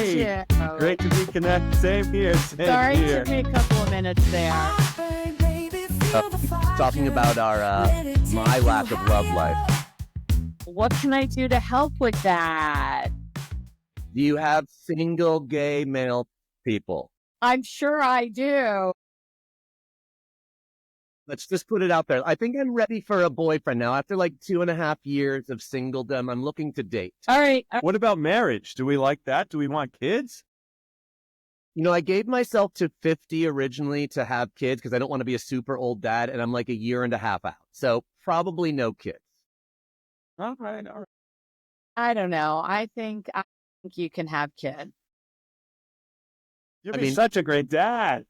Hey, you. great to be connected. Same here. Same Sorry, here. it took me a couple of minutes there. Talking about our my lack of love life. What can I do to help with that? Do you have single gay male people? I'm sure I do. Let's just put it out there. I think I'm ready for a boyfriend now. After like 2.5 years of singledom, I'm looking to date. All right. What about marriage? Do we like that? Do we want kids? You know, I gave myself to 50 originally to have kids because I don't want to be a super old dad, and I'm like 1.5 years out. So probably no kids. All right. All right. I don't know. I think you can have kids. You'll be such a great dad.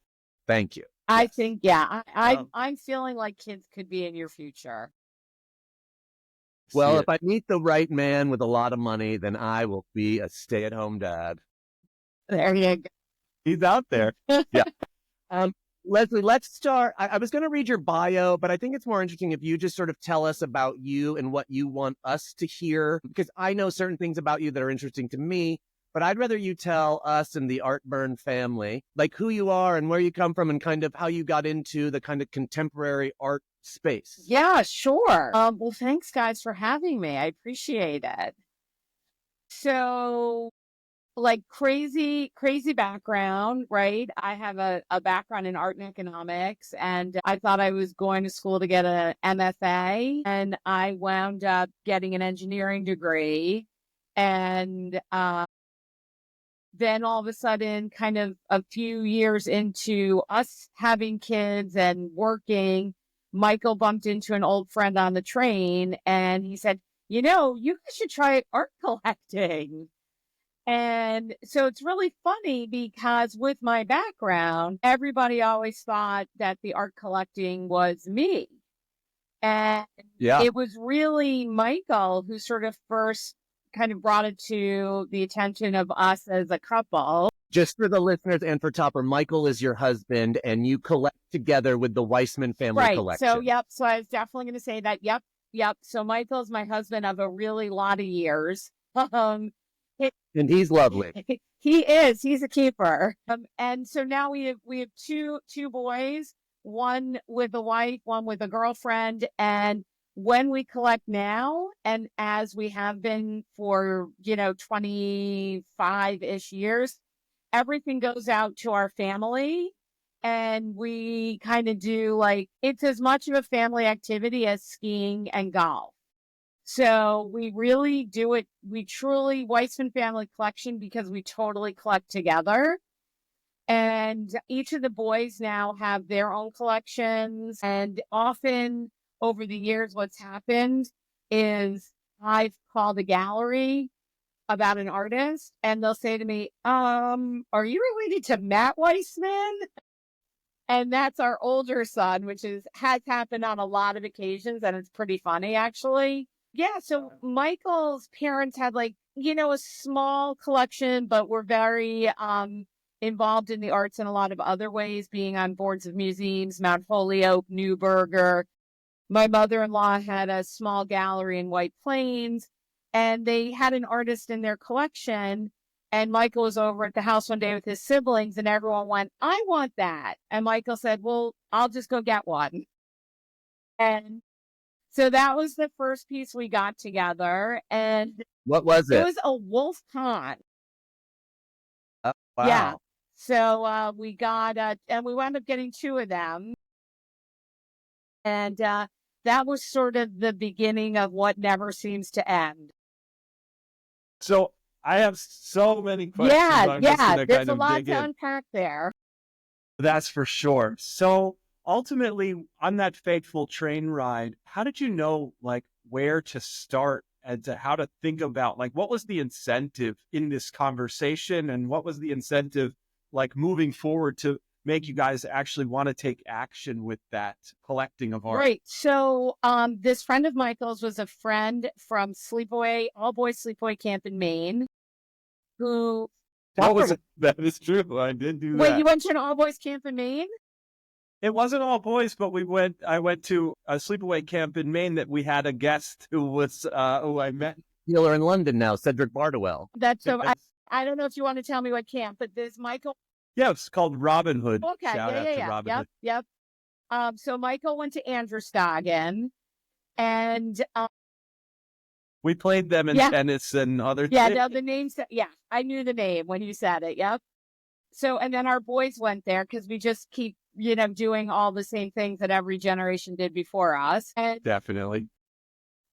Thank you. I Yes. think, yeah. I'm feeling like kids could be in your future. Well, See if I meet the right man with a lot of money, then I will be a stay-at-home dad. There you go. He's out there. Leslie, let's start. I was going to read your bio, but I think it's more interesting if you just sort of tell us about you and what you want us to hear, because I know certain things about you that are interesting to me, but I'd rather you tell us and the Artburn family, like who you are and where you come from and kind of how you got into the kind of contemporary art space. Yeah, sure. Well, thanks, guys, for having me. I appreciate it. So, like crazy background, right? I have a background in art and economics, and I thought I was going to school to get a MFA, and I wound up getting an engineering degree. And then all of a sudden, kind of a few years into us having kids and working, Michael bumped into an old friend on the train, and he said, you guys should try art collecting. And so it's really funny because with my background, everybody always thought that the art collecting was me. And it was really Michael who sort of first kind of brought it to the attention of us as a couple. Just for the listeners and for Topper, Michael is your husband, and you collect together with the Weissman family collection. So, yep. So I was definitely going to say that. Yep. So Michael's my husband of a really lot of years. And he's lovely. He is. He's a keeper. And so now we have two boys, one with a wife, one with a girlfriend. And when we collect now, and as we have been for 25-ish years, everything goes out to our family, and we kind of do it's as much of a family activity as skiing and golf. So we really do it. We truly Weissman Family Collection because we totally collect together. And each of the boys now have their own collections. And often over the years, what's happened is I've called a gallery about an artist, and they'll say to me, are you related to Matt Weissman? And that's our older son, which has happened on a lot of occasions, and it's pretty funny, actually. Yeah, so Michael's parents had a small collection, but were very involved in the arts in a lot of other ways, being on boards of museums, Mount Holyoke, Newburgh. My mother-in-law had a small gallery in White Plains, and they had an artist in their collection. And Michael was over at the house one day with his siblings, and everyone went, I want that. And Michael said, well, I'll just go get one. And so that was the first piece we got together. And what was it? It was a wolf pond. Oh, wow. Yeah. So we got, and we wound up getting 2 of them. And that was sort of the beginning of what never seems to end. So I have so many questions. Yeah. There's a lot to unpack there. That's for sure. So ultimately, on that fateful train ride, how did you know, where to start and to how to think about, what was the incentive in this conversation, and what was the incentive, moving forward to make you guys actually want to take action with that collecting of art? Right. So this friend of Michael's was a friend from all boys sleepaway camp in Maine, who... That is true. I did do that. Wait, you went to an all boys camp in Maine? It wasn't all boys, but I went to a sleepaway camp in Maine that we had a guest who was, who I met. Healer in London now, Cedric Bardowell. That's so. I don't know if you want to tell me what camp, but this Michael. Yeah, it's called Robin Hood. Okay, Shout yeah, out yeah, to yeah, Robin yep, Hood. yep. So Michael went to Androscoggin, and We played them in yeah, tennis and other yeah. things. No, the name. Yeah, I knew the name when you said it. Yep. So, and then our boys went there because we just keep, doing all the same things that every generation did before us. And Definitely.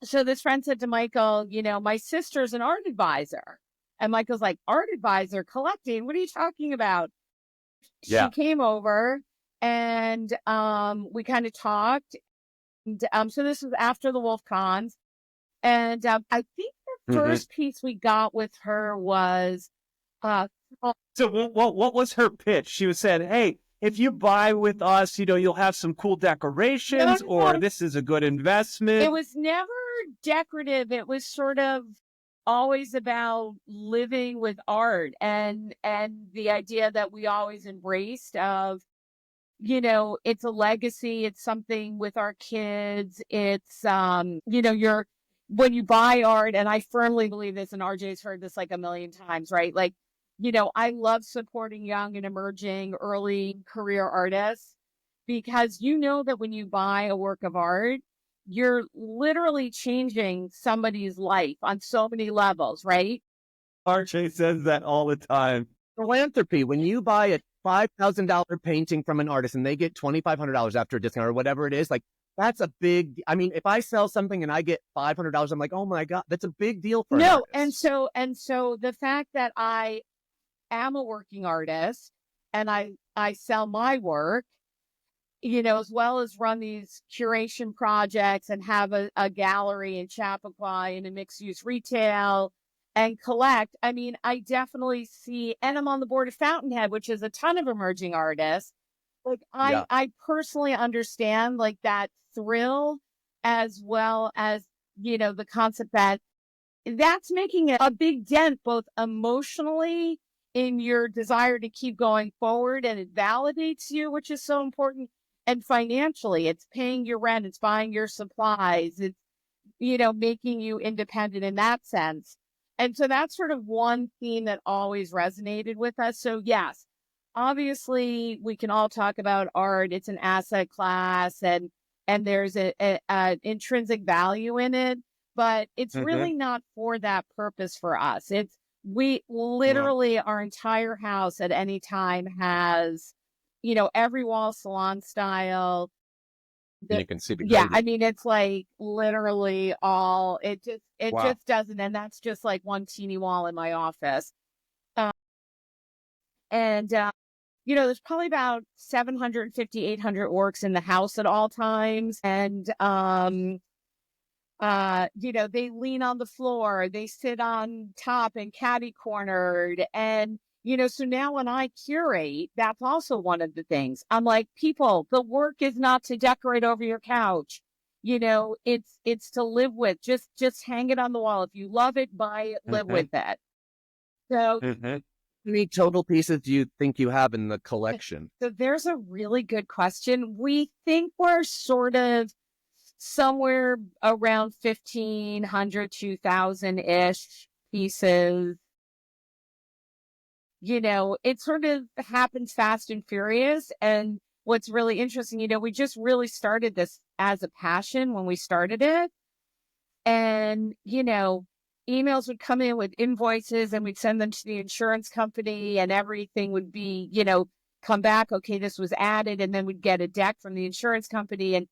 so this friend said to Michael, my sister's an art advisor. And Michael's like, art advisor collecting? What are you talking about? She Yeah. came over and we kind of talked. And, so this was after the Wolf Cons. And I think the Hmm. first piece we got with her was uh, So what was her pitch? She was saying, hey, if you buy with us, you'll have some cool no, decorations, or no, this is a good it investment. was never decorative. It was sort of always about living with art and the idea that we always embraced of, it's a legacy, it's something with our kids. It's you're when you buy art, and I firmly believe this, and RJ's heard this like a million times, right? Like, I love supporting young and emerging early career artists because that when you buy a work of art, you're literally changing somebody's life on so many levels, right? RJ says that all the time. Philanthropy, when you buy a $5,000 painting from an artist and they get $2,500 after a discount or whatever it is, like that's a big, I mean, if I sell something and I get $500, I'm like, oh my God, that's a big deal for an No, artist. and so the fact that I am a working artist and I sell my work, as well as run these curation projects and have a gallery in Chappaqua and a mixed use retail and collect. I mean, I definitely see, and I'm on the board of Fountainhead, which is a ton of emerging artists. Like Yeah. I personally understand like that thrill as well as, the concept that that's making a big dent, both emotionally in your desire to keep going forward, and it validates you, which is so important. And financially, it's paying your rent, it's buying your supplies, it's, making you independent in that sense. And so that's sort of one theme that always resonated with us. So, yes, obviously, we can all talk about art. It's an asset class, and there's a intrinsic value in it, but it's Hmm. really not for that purpose for us. We Well, literally, our entire house at any time has, every wall salon style. And you can see Yeah, behind you. I mean, it's like literally all it wow. just doesn't, and that's just like one teeny wall in my office. Uh, and there's probably about 750, 800 orcs in the house at all times. And they lean on the floor, they sit on top and catty cornered. And, so now when I curate, that's also one of the things. I'm like, people, the work is not to decorate over your couch. It's to live with. Just hang it on the wall. If you love it, buy it, live Hmm. with it. So Hmm. How many total pieces do you think you have in the collection? so there's a really good question. We think we're sort of somewhere around 1,500, 2,000 ish pieces. It sort of happens fast and furious. And what's really interesting, we just really started this as a passion when we started it. And, emails would come in with invoices and we'd send them to the insurance company and everything would be, come back. Okay, this was added. And then we'd get a deck from the insurance company. And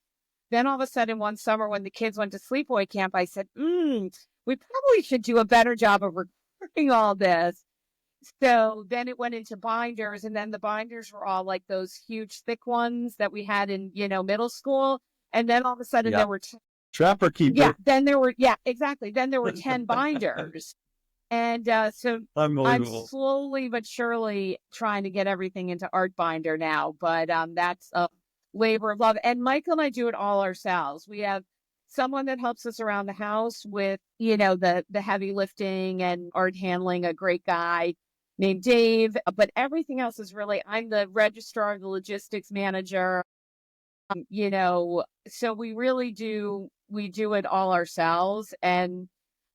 then all of a sudden, one summer when the kids went to sleepaway camp, I said, we probably should do a better job of recording all this. So then it went into binders, and then the binders were all like those huge, thick ones that we had in, middle school. And then all of a sudden Yeah. there were, Trapper yeah, keeper. then there were, yeah, exactly. Then there were 10 binders. And so I'm Unbelievable. slowly but surely trying to get everything into art binder now, but that's a labor of love. And Michael and I do it all ourselves. We have someone that helps us around the house with, the heavy lifting and art handling, a great guy named Dave. But everything else is really, I'm the registrar, the logistics manager. So we really do it all ourselves. And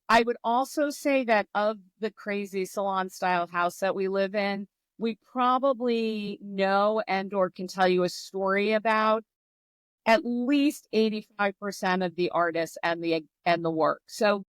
I would also say that of the crazy salon style house that we live in, we probably know and or can tell you a story about at least 85% of the artists and the work. So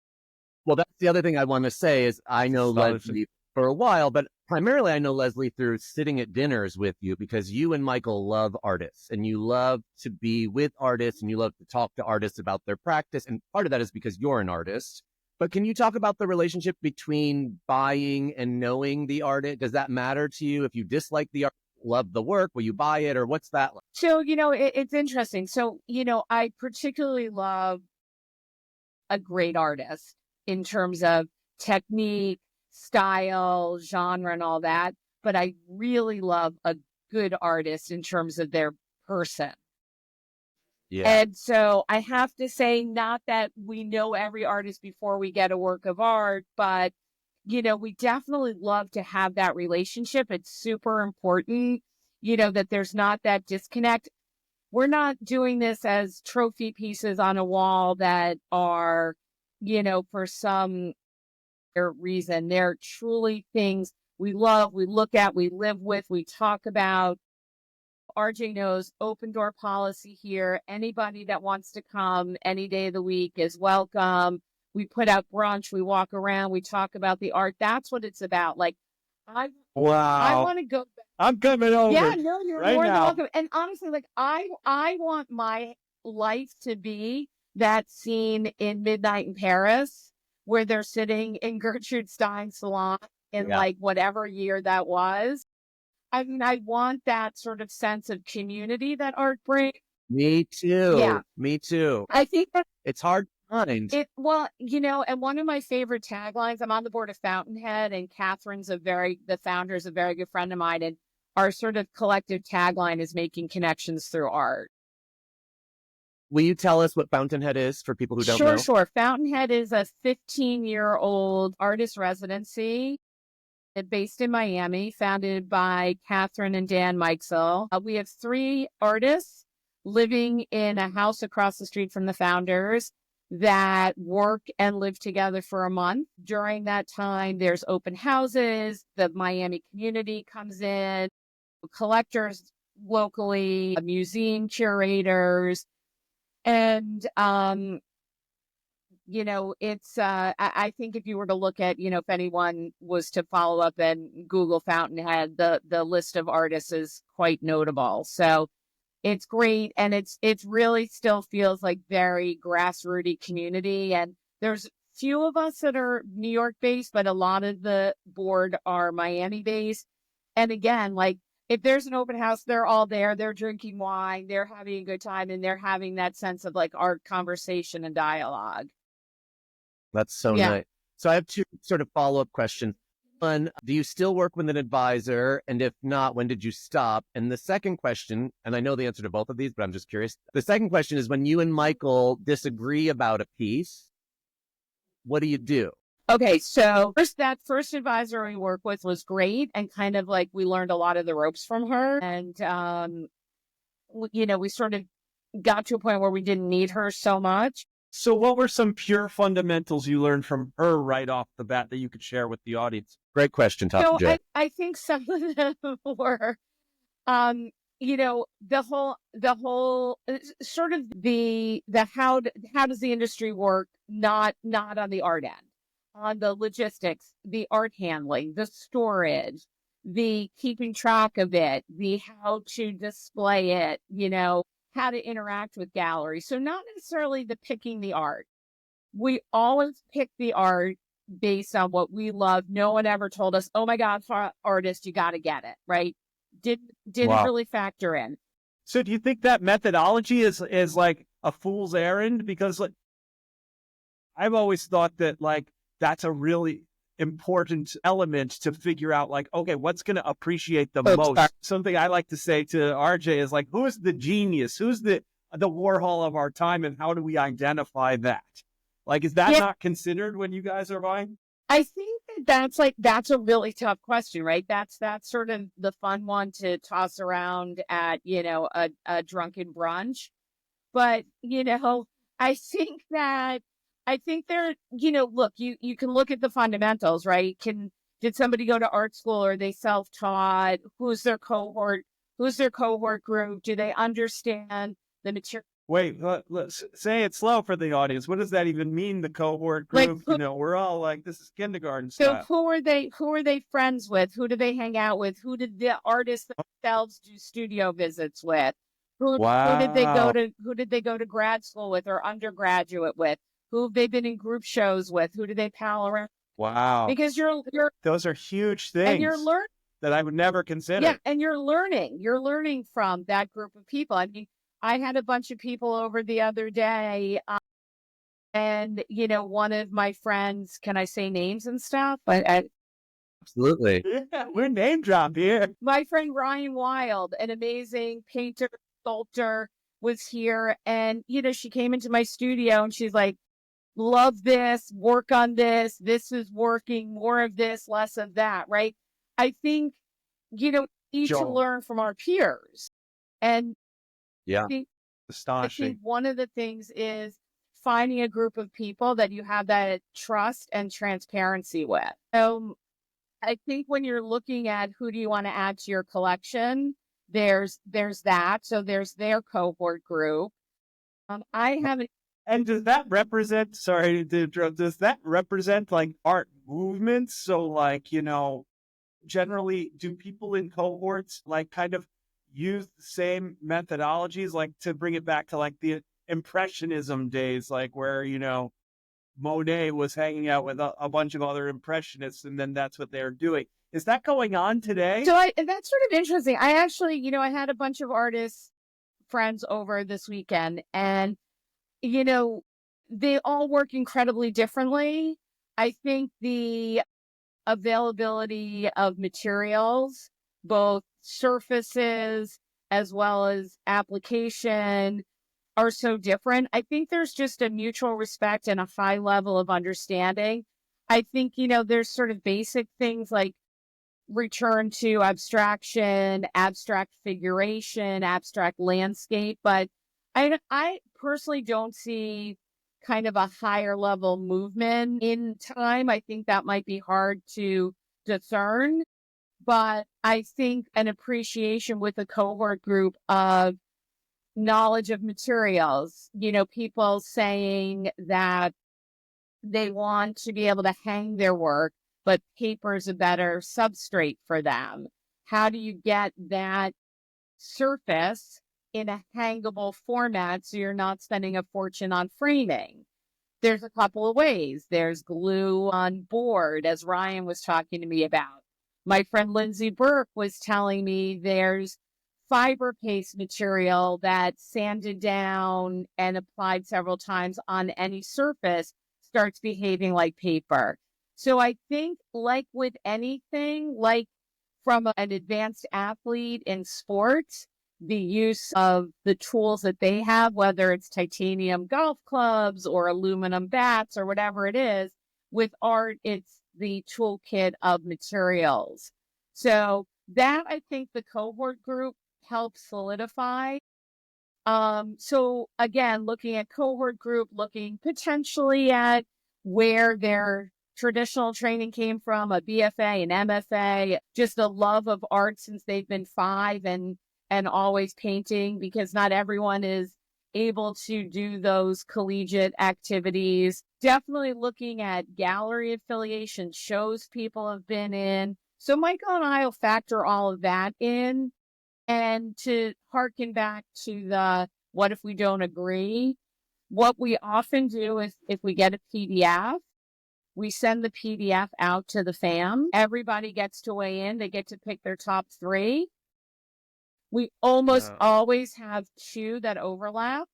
Well, that's the other thing I want to say is I know Astonishing. Leslie for a while, but primarily I know Leslie through sitting at dinners with you because you and Michael love artists and you love to be with artists and you love to talk to artists about their practice. And part of that is because you're an artist. But can you talk about the relationship between buying and knowing the artist? Does that matter to you? If you dislike the art, love the work, will you buy it or what's that like? so it's interesting. So, I particularly love a great artist in terms of technique, style, genre, and all that. But I really love a good artist in terms of their person. Yeah. And so I have to say, not that we know every artist before we get a work of art, but, we definitely love to have that relationship. It's super important, that there's not that disconnect. We're not doing this as trophy pieces on a wall that are, for some reason. They're truly things we love, we look at, we live with, we talk about. RJ knows open door policy here. Anybody that wants to come any day of the week is welcome. We put out brunch, we walk around, we talk about the art. That's what it's about. Like, I I Wow. want to go. I'm coming over Yeah, no, you're right more than now. welcome. And honestly, like I want my life to be that scene in Midnight in Paris where they're sitting in Gertrude Stein's salon in Yeah. like whatever year that was. I mean, I want that sort of sense of community that art brings. Me Yeah. too. Me too. I think that It's hard to find. well, and one of my favorite taglines, I'm on the board of Fountainhead, and the founder is a very good friend of mine. And our sort of collective tagline is making connections through art. Will you tell us what Fountainhead is for people who don't Sure, know? sure. Fountainhead is a 15-year-old artist residency based in Miami, founded by Catherine and Dan Mikesell. We have 3 artists living in a house across the street from the founders that work and live together for a month. During that time, there's open houses. The Miami community comes in, collectors locally, museum curators, and it's I think if you were to look at, if anyone was to follow up and Google Fountainhead, the list of artists is quite notable. So it's great, and it's really still feels like very grassrooty community. And there's few of us that are New York based, but a lot of the board are Miami based. And again, like if there's an open house, they're all there, they're drinking wine, they're having a good time, and they're having that sense of like art conversation and dialogue. That's so Yeah. nice. So I have 2 sort of follow-up questions. One, do you still work with an advisor? And if not, when did you stop? And the second question, and I know the answer to both of these, but I'm just curious. The second question is when you and Michael disagree about a piece, what do you do? Okay, so that first advisor we worked with was great, and kind of like we learned a lot of the ropes from her. And we sort of got to a point where we didn't need her so much. So what were some pure fundamentals you learned from her right off the bat that you could share with the audience? Great question, Top So J. I think some of them were the whole sort of the how does the industry work, not on the art end, on the logistics, the art handling, the storage, the keeping track of it, the how to display it, how to interact with galleries. So not necessarily the picking the art. We always pick the art based on what we love. No one ever told us, "Oh my God, for artist, you got to get it," right? Didn't Wow. really factor in. So do you think that methodology is like a fool's errand? Because like I've always thought that like that's a really important element to figure out like, okay, what's going to appreciate the Oops, most? Something I like to say to RJ is like, who's the genius? Who's the Warhol of our time, and how do we identify that? Like, is that Yeah. not considered when you guys are buying? I think that's a really tough question, right? That's sort of the fun one to toss around at, a drunken brunch. But, I think that I think look, you can look at the fundamentals, right? Did somebody go to art school, or are they self-taught? Who's their cohort group? Do they understand the material? Wait, let's say it slow for the audience. What does that even mean? The cohort Like, group? We're all like, this is kindergarten so style. who are they friends with? Who do they hang out with? Who did the artists themselves do studio visits with? Who did they go Wow. to grad school with or undergraduate with? Who have they been in group shows with? Who do they pal around? Wow. Because Those are huge you're things learning. that I would never Yeah, consider. and you're learning. You're learning from that group of people. I mean, I had a bunch of people over the other day, and one of my friends, can I say names and stuff? But Absolutely. Yeah, we're name drop here. my friend Ryan Wild, an amazing painter, sculptor, was here, and she came into my studio and she's like, "Love this, work on this. This is working. More of this, less of that." Right? I think we need to Joel. learn from our peers, and Yeah. I think Astonishing. one of the things is finding a group of people that you have that trust and transparency with. So I think when you're looking at who do you want to add to your collection, there's that. So there's their cohort group. I haven't. And does that represent, sorry to interrupt, does that represent like art movements? So like, generally do people in cohorts like kind of use the same methodologies, like to bring it back to like the impressionism days, like where, Monet was hanging out with a bunch of other impressionists and then that's what they're doing. Is that going on today? So that's sort of interesting. I actually, I had a bunch of artists friends over this weekend, and they all work incredibly differently. I think the availability of materials, both surfaces as well as application, are so different. I think there's just a mutual respect and a high level of understanding. I think, there's sort of basic things like return to abstraction, abstract figuration, abstract landscape, but I personally don't see kind of a higher level movement in time. I think that might be hard to discern, but I think an appreciation with a cohort group of knowledge of materials, people saying that they want to be able to hang their work, but paper is a better substrate for them. How do you get that surface in a hangable format so you're not spending a fortune on framing? There's a couple of ways. There's glue on board, as Ryan was talking to me about. My friend Lindsay Burke was telling me there's fiber paste material that sanded down and applied several times on any surface starts behaving like paper. So I think, like with anything, like from an advanced athlete in sports, the use of the tools that they have, whether it's titanium golf clubs or aluminum bats or whatever it is, with art, it's the toolkit of materials. So that, I think, the cohort group helps solidify. So again, looking at cohort group, looking potentially at where their traditional training came from, a BFA, an MFA, just a love of art since they've been 5 and always painting, because not everyone is able to do those collegiate activities. Definitely looking at gallery affiliation, shows people have been in. So Michael and I will factor all of that in. And to harken back to the what if we don't agree, what we often do is if we get a PDF, we send the PDF out to the fam. Everybody gets to weigh in. They get to pick their top 3. We almost always have 2 that overlap.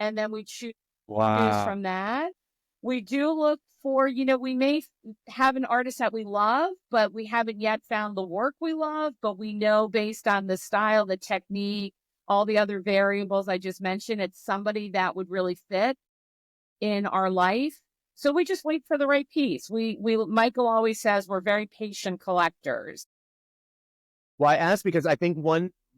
And then we choose Wow. from that. We do look for, we may have an artist that we love, but we haven't yet found the work we love, but we know based on the style, the technique, all the other variables I just mentioned, it's somebody that would really fit in our life. So we just wait for the right piece. Michael always says we're very patient collectors. Well, I asked because I think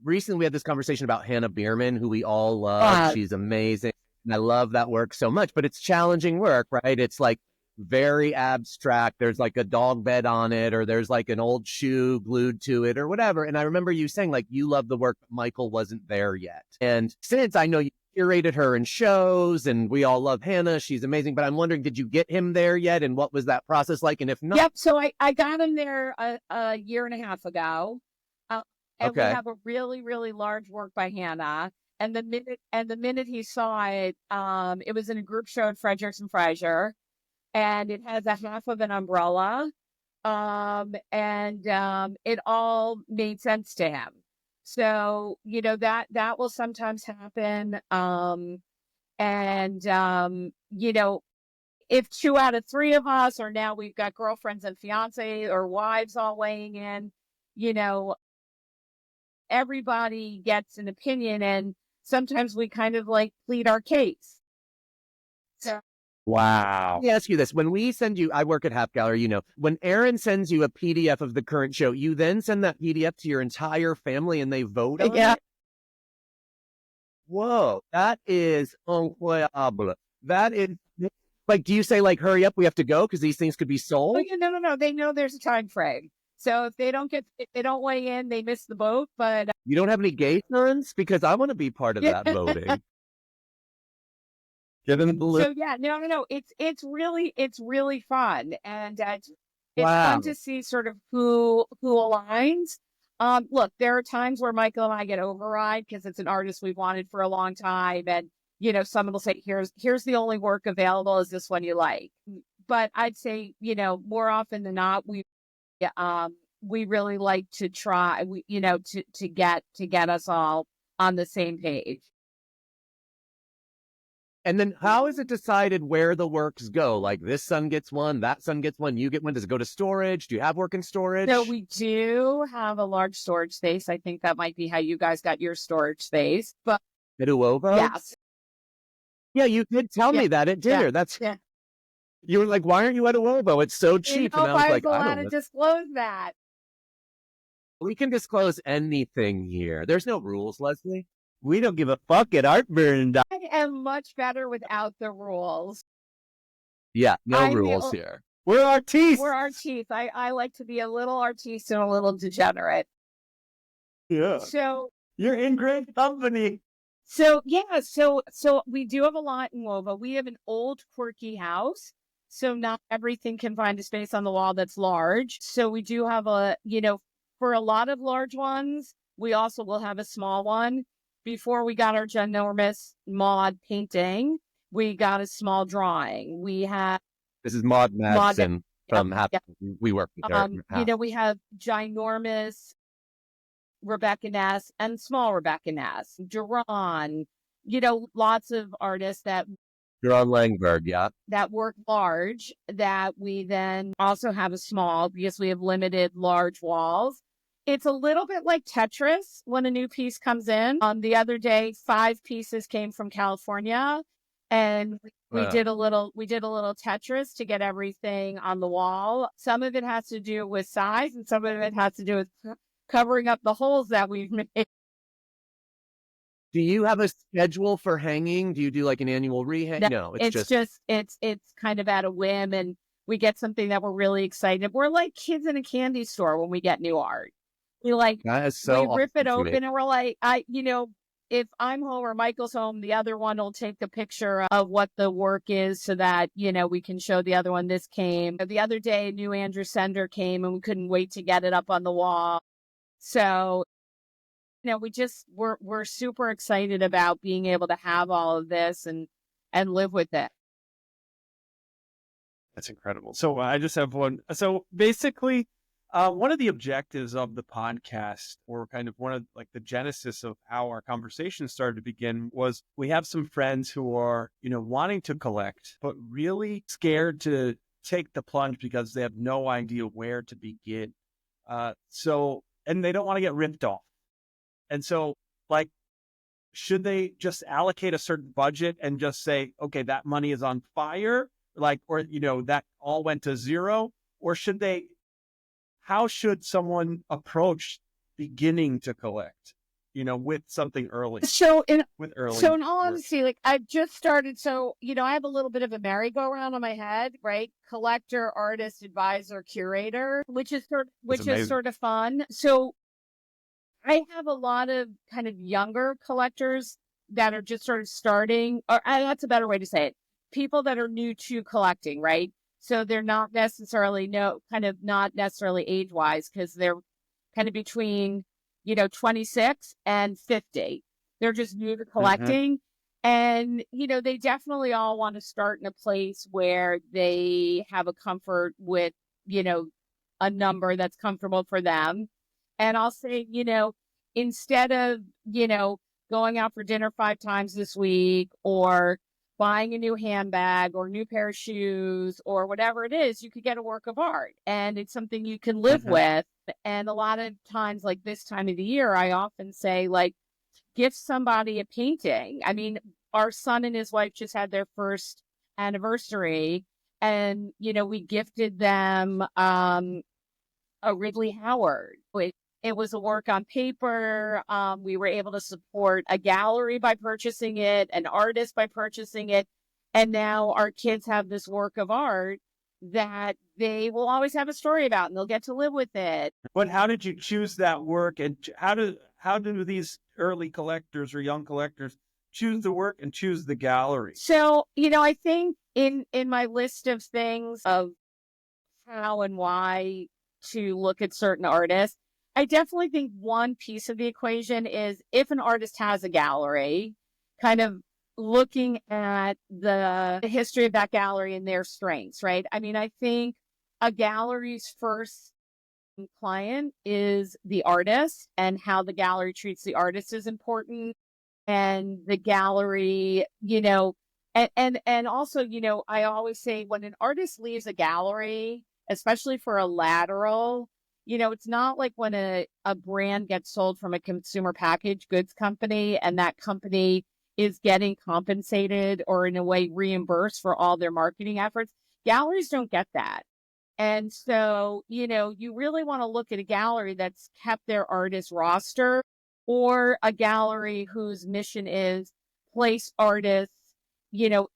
recently we had this conversation about Hannah Bierman, who we all love. She's amazing. And I love that work so much, but it's challenging work, right? It's like very abstract. There's like a dog bed on it, or there's like an old shoe glued to it or whatever. And I remember you saying like you love the work, but Michael wasn't there yet. And since I know you curated her in shows and we all love Hannah, she's amazing, but I'm wondering, did you get him there yet? And what was that process like? And if not, Yep. So I got him there a year and a half ago. Uh, and we okay. have a really, really large work by Hannah. And the minute he saw it, it was in a group show at Fredericks and Fraser, and it has a half of an umbrella. It all made sense to him. So, that will sometimes happen. If 2 out of 3 of us, or now we've got girlfriends and fiance or wives all weighing in, everybody gets an opinion, and sometimes we kind of like plead our case. So Wow. Let me ask you this. When we send you, I work at Half Gallery, when Aaron sends you a PDF of the current show, you then send that PDF to your entire family and they vote on it? Whoa, that is incroyable. That is, like, do you say like, hurry up, we have to go because these things could be sold? Oh, yeah, no. They know there's a time frame. So if they don't weigh in, they miss the boat. But You don't have any gay sons? Because I want to be part of that voting. Give them the So yeah, no. It's really fun, and it's Wow. fun to see sort of who aligns. Look, there are times where Michael and I get override because it's an artist we've wanted for a long time, and someone will say, "Here's the only work available. Is this one you like?" But I'd say, more often than not, we really like to try, to get us all on the same page. And then how is it decided where the works go? Like this son gets one, that son gets one, you get one. Does it go to storage? Do you have work in storage? So we do have a large storage space. I think that might be how you guys got your storage space. But At Uovo? yes. Yeah, you did tell me that at dinner. You were like, why aren't you at Uovo? It's so cheap. And I was like, I allowed don't to know. disclose that. We can disclose anything here. There's no rules, Leslie. We don't give a fuck at Artburn. I am much better without the rules. Yeah, no I'm the rules o- here. We're artistes. We're artistes. I like to be a little artiste and a little degenerate. Yeah. So You're in great company. So we do have a lot in Wova. We have an old quirky house, so not everything can find a space on the wall that's large. So we do have for a lot of large ones, we also will have a small one. Before we got our ginormous Maud painting, we got a small drawing. We have This is Maud Madsen from Half. yeah. We work with her. We have ginormous Rebecca Ness and small Rebecca Ness, Duran, lots of artists that John Langberg, yeah. that work large, that we then also have a small, because we have limited large walls. It's a little bit like Tetris when a new piece comes in. The other day, 5 pieces came from California, and we did a little Tetris to get everything on the wall. Some of it has to do with size, and some of it has to do with covering up the holes that we've made. Do you have a schedule for hanging? Do you do like an annual rehang? No, it's kind of at a whim, and we get something that we're really excited. We're like kids in a candy store when we get new art. We that is so we rip it awesome open and we're like, if I'm home or Michael's home, the other one will take a picture of what the work is so that, we can show the other one this came. The other day, a new Andrew Sender came and we couldn't wait to get it up on the wall. So, we're super excited about being able to have all of this and live with it. That's incredible. So I just have one. So basically, one of the objectives of the podcast, or kind of one of like the genesis of how our conversation started to begin, was we have some friends who are, wanting to collect, but really scared to take the plunge because they have no idea where to begin. And they don't want to get ripped off. And so, like, should they just allocate a certain budget and just say, okay, that money is on fire, or that all went to zero? Or how should someone approach beginning to collect? with something early, So in with early so in all work? honesty, like I've just started. So, I have a little bit of a merry-go-round on my head, right? Collector, artist, advisor, curator, That's which is amazing. sort of fun. So I have a lot of kind of younger collectors that are just sort of starting, or that's a better way to say it. People that are new to collecting, right? So they're not necessarily not necessarily age-wise, because they're kind of between, 26 and 50. They're just new to Hmm. collecting. And, they definitely all want to start in a place where they have a comfort with, you know, a number that's comfortable for them. And I'll say, instead of, going out for dinner 5 times this week, or buying a new handbag or new pair of shoes or whatever it is, you could get a work of art, and it's something you can live Hmm. with. And a lot of times, like this time of the year, I often say, like, gift somebody a painting. I mean, our son and his wife just had their first anniversary, and, we gifted them a Ridley Howard. It was a work on paper. We were able to support a gallery by purchasing it, an artist by purchasing it. And now our kids have this work of art that they will always have a story about, and they'll get to live with it. But how did you choose that work, and how do these early collectors or young collectors choose the work and choose the gallery? So, I think in my list of things of how and why to look at certain artists, I definitely think one piece of the equation is, if an artist has a gallery, kind of looking at the history of that gallery and their strengths, right? I mean, I think a gallery's first client is the artist, and how the gallery treats the artist is important. And the gallery, and also, I always say, when an artist leaves a gallery, especially for a lateral, it's not like when a brand gets sold from a consumer packaged goods company, and that company is getting compensated or in a way reimbursed for all their marketing efforts. Galleries don't get that. And so, you really want to look at a gallery that's kept their artist roster, or a gallery whose mission is place artists,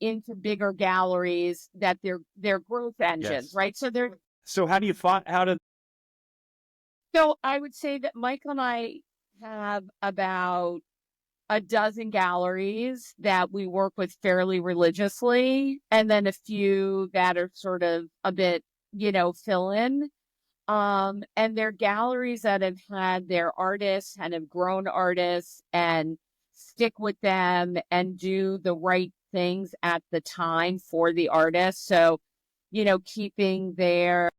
into bigger galleries, that they're growth engines, Yes. right? So how do you find how to So I would say that Michael and I have about a dozen galleries that we work with fairly religiously, and then a few that are sort of a bit, fill in. And they're galleries that have had their artists and have grown artists and stick with them and do the right things at the time for the artist. So, keeping their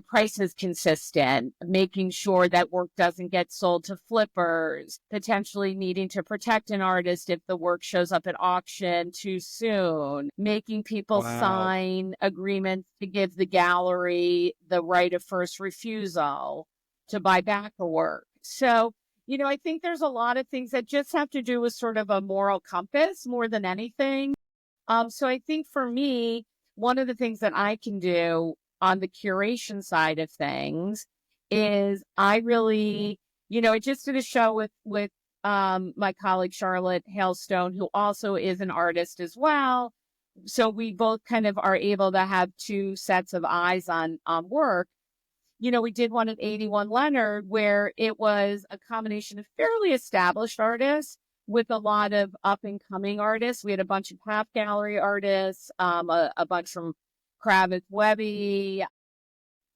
prices consistent, making sure that work doesn't get sold to flippers, potentially needing to protect an artist if the work shows up at auction too soon, making people Wow. sign agreements to give the gallery the right of first refusal to buy back a work. So, I think there's a lot of things that just have to do with sort of a moral compass more than anything. So I think for me, one of the things that I can do on the curation side of things is, I really, I just did a show with my colleague Charlotte Hailstone, who also is an artist as well. So we both kind of are able to have two sets of eyes on work. We did one at 81 Leonard, where it was a combination of fairly established artists with a lot of up and coming artists. We had a bunch of half gallery artists, a bunch from Kravitz Webby,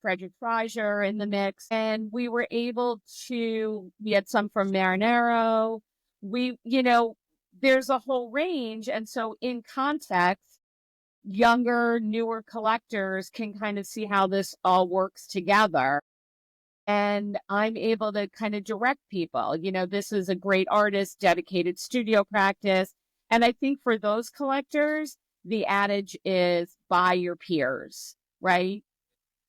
Frederick Frazier in the mix. And we had some from Marinero. There's a whole range. And so in context, younger, newer collectors can kind of see how this all works together. And I'm able to kind of direct people. This is a great artist, dedicated studio practice. And I think for those collectors, the adage is, buy your peers, right?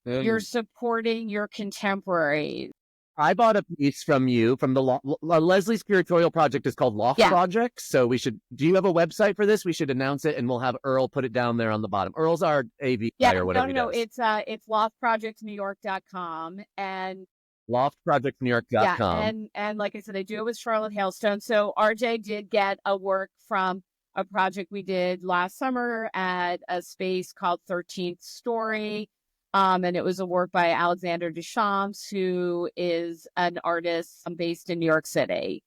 You're Mm. supporting your contemporaries. I bought a piece from you from the Leslie's curatorial project is called Loft Yeah. Project. So do you have a website for this? We should announce it, and we'll have Earl put it down there on the bottom. Earl's our AV guy Yeah, or no, whatever no, he no. does. It's loftprojectnewyork.com. And Yeah, loftprojectsnewyork.com. and like I said, I do it with Charlotte Hailstone. So RJ did get a work from a project we did last summer at a space called 13th Story. And it was a work by Alexander Duchamps, who is an artist based in New York City.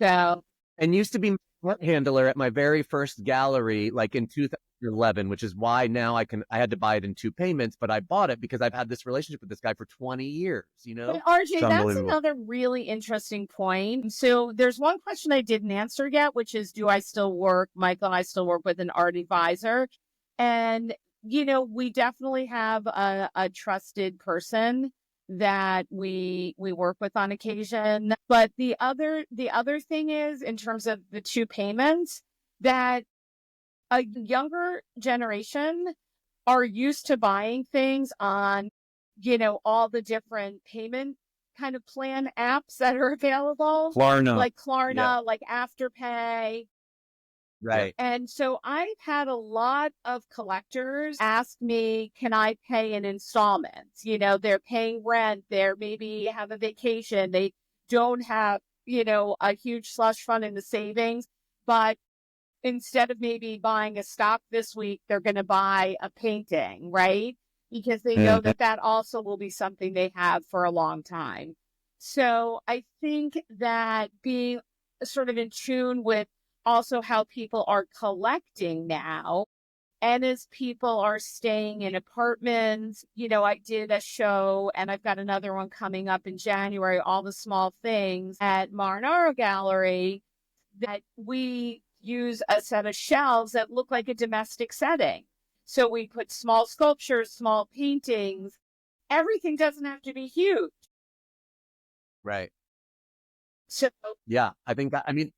So And used to be my art handler at my very first gallery, like in 2011, which is why now I had to buy it in 2 payments, but I bought it because I've had this relationship with this guy for 20 years, you but know? It's RJ, that's unbelievable. another really interesting point. So there's one question I didn't answer yet, which is, do I still work? Michael and I still work with an art advisor. And, we definitely have a trusted person that we work with on occasion. But the other thing is, in terms of the 2 payments, that a younger generation are used to buying things on, all the different payment kind of plan apps that are available, Klarna. like Yeah, Klarna, like Afterpay. Yeah. right. And so I've had a lot of collectors ask me, can I pay in installments? They're paying rent, they're maybe have a vacation, they don't have, a huge slush fund in the savings, but instead of maybe buying a stock this week, they're going to buy a painting, right? Because they know Mhm. that that also will be something they have for a long time. So I think that being sort of in tune with also how people are collecting now, and as people are staying in apartments, I did a show and I've got another one coming up in January, All the Small Things at Marinaro Gallery, that we use a set of shelves that look like a domestic setting. So we put small sculptures, small paintings. Everything doesn't have to be huge. Right. So Yeah. I mean,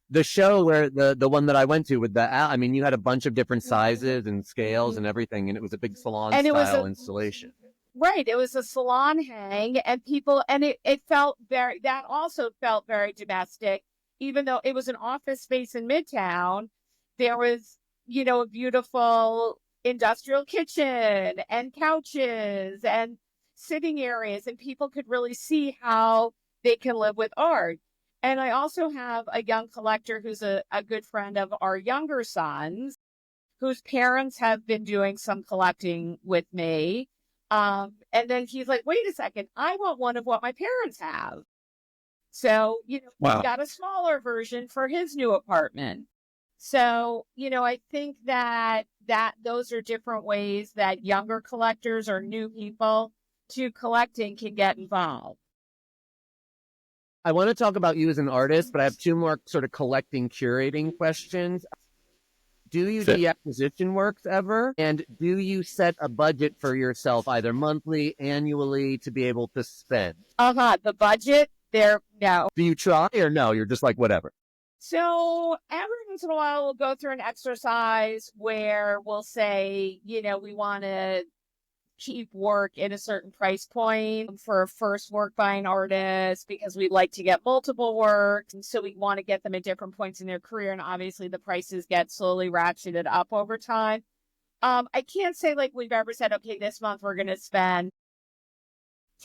the show where the one that I went to with I mean, you had a bunch of different sizes and scales and everything, and it was a big salon and it was style a installation. right, it was a salon hang, and people, and it felt very, that also felt very domestic, even though it was an office space in Midtown. There was, a beautiful industrial kitchen and couches and sitting areas, and people could really see how they can live with art. And I also have a young collector who's a good friend of our younger sons, whose parents have been doing some collecting with me. And then he's like, wait a second, I want one of what my parents have. So, he Wow. got a smaller version for his new apartment. So, I think that those are different ways that younger collectors or new people to collecting can get involved. I want to talk about you as an artist, but I have two more sort of collecting, curating questions. Do you do Fit. the acquisition works ever? And do you set a budget for yourself, either monthly, annually, to be able to spend? The budget there, no. Do you try or no? You're just like, whatever. So every once in a while, we'll go through an exercise where we'll say, we want to keep work in a certain price point for a first work by an artist because we'd like to get multiple works. And so we want to get them at different points in their career. And obviously the prices get slowly ratcheted up over time. I can't say like we've ever said, okay, this month we're going to spend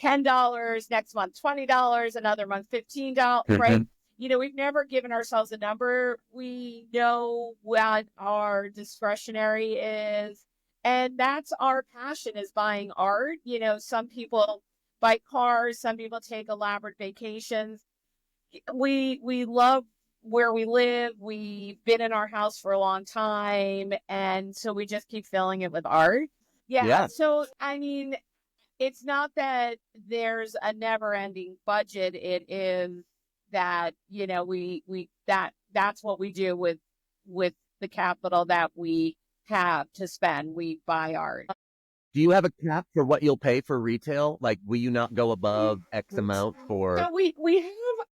$10, next month $20, another month $15, right? Mhm. We've never given ourselves a number. We know what our discretionary is. And that's our passion, is buying art. Some people buy cars, some people take elaborate vacations. We love where we live. We've been in our house for a long time. And so we just keep filling it with art. Yeah. Yeah. So, I mean, it's not that there's a never ending budget. It is that, that's what we do with the capital that we have to spend. We buy art. Do you have a cap for what you'll pay for retail? Like, will you not go above X amount for? So we have,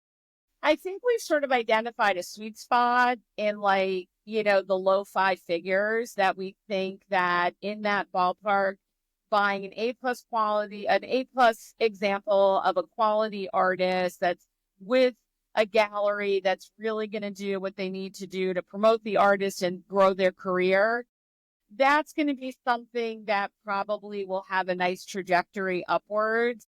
I think we've sort of identified a sweet spot in, like, the low five figures, that we think that in that ballpark, buying an A plus example of a quality artist that's with a gallery that's really going to do what they need to do to promote the artist and grow their career. That's going to be something that probably will have a nice trajectory upwards.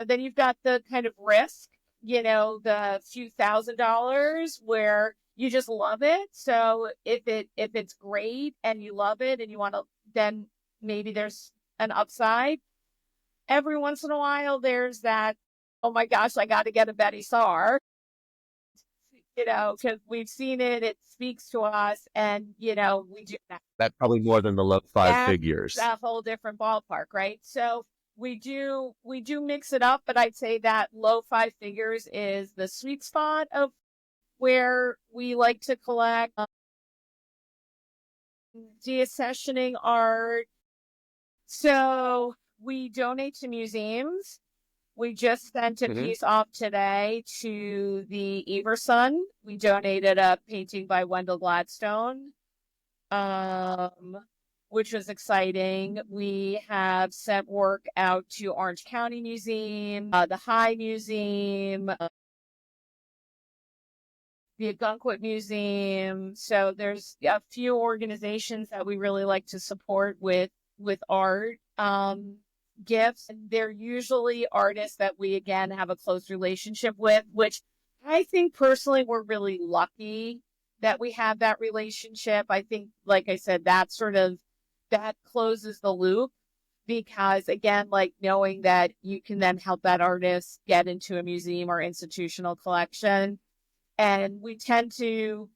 Then you've got the kind of risk, the few $1,000s where you just love it. So if it's great and you love it and you want to, then maybe there's an upside. Every once in a while, there's that, oh my gosh, I got to get a Betty Saar, because we've seen it, it speaks to us, and, we do that. That's probably more than the low five figures. That's a whole different ballpark, right? So we do mix it up, but I'd say that low five figures is the sweet spot of where we like to collect deaccessioning art. So we donate to museums. We just sent a piece off today to the Everson. We donated a painting by Wendell Gladstone, which was exciting. We have sent work out to Orange County Museum, the High Museum, the Ogunquit Museum. So there's a few organizations that we really like to support with art gifts. And they're usually artists that we, again, have a close relationship with, which I think personally we're really lucky that we have that relationship. I think, like I said, that closes the loop, because, again, like knowing that you can then help that artist get into a museum or institutional collection. And we tend to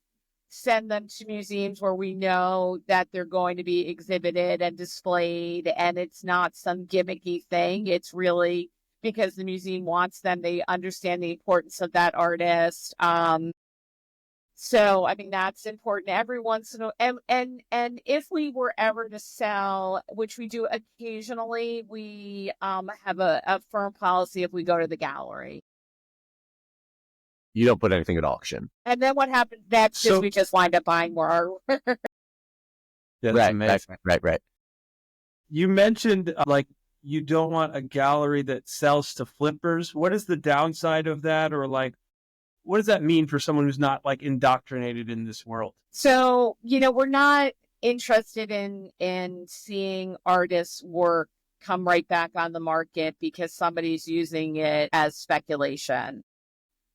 send them to museums where we know that they're going to be exhibited and displayed, and it's not some gimmicky thing. It's really because the museum wants them. They understand the importance of that artist. So, I mean, that's important. Every once in a while, and if we were ever to sell, which we do occasionally, we have a firm policy if we go to the gallery. You don't put anything at auction. And then what happens next is we just wind up buying more artwork. Right. You mentioned you don't want a gallery that sells to flippers. What is the downside of that? Or what does that mean for someone who's not indoctrinated in this world? So, we're not interested in seeing artists' work come right back on the market because somebody's using it as speculation.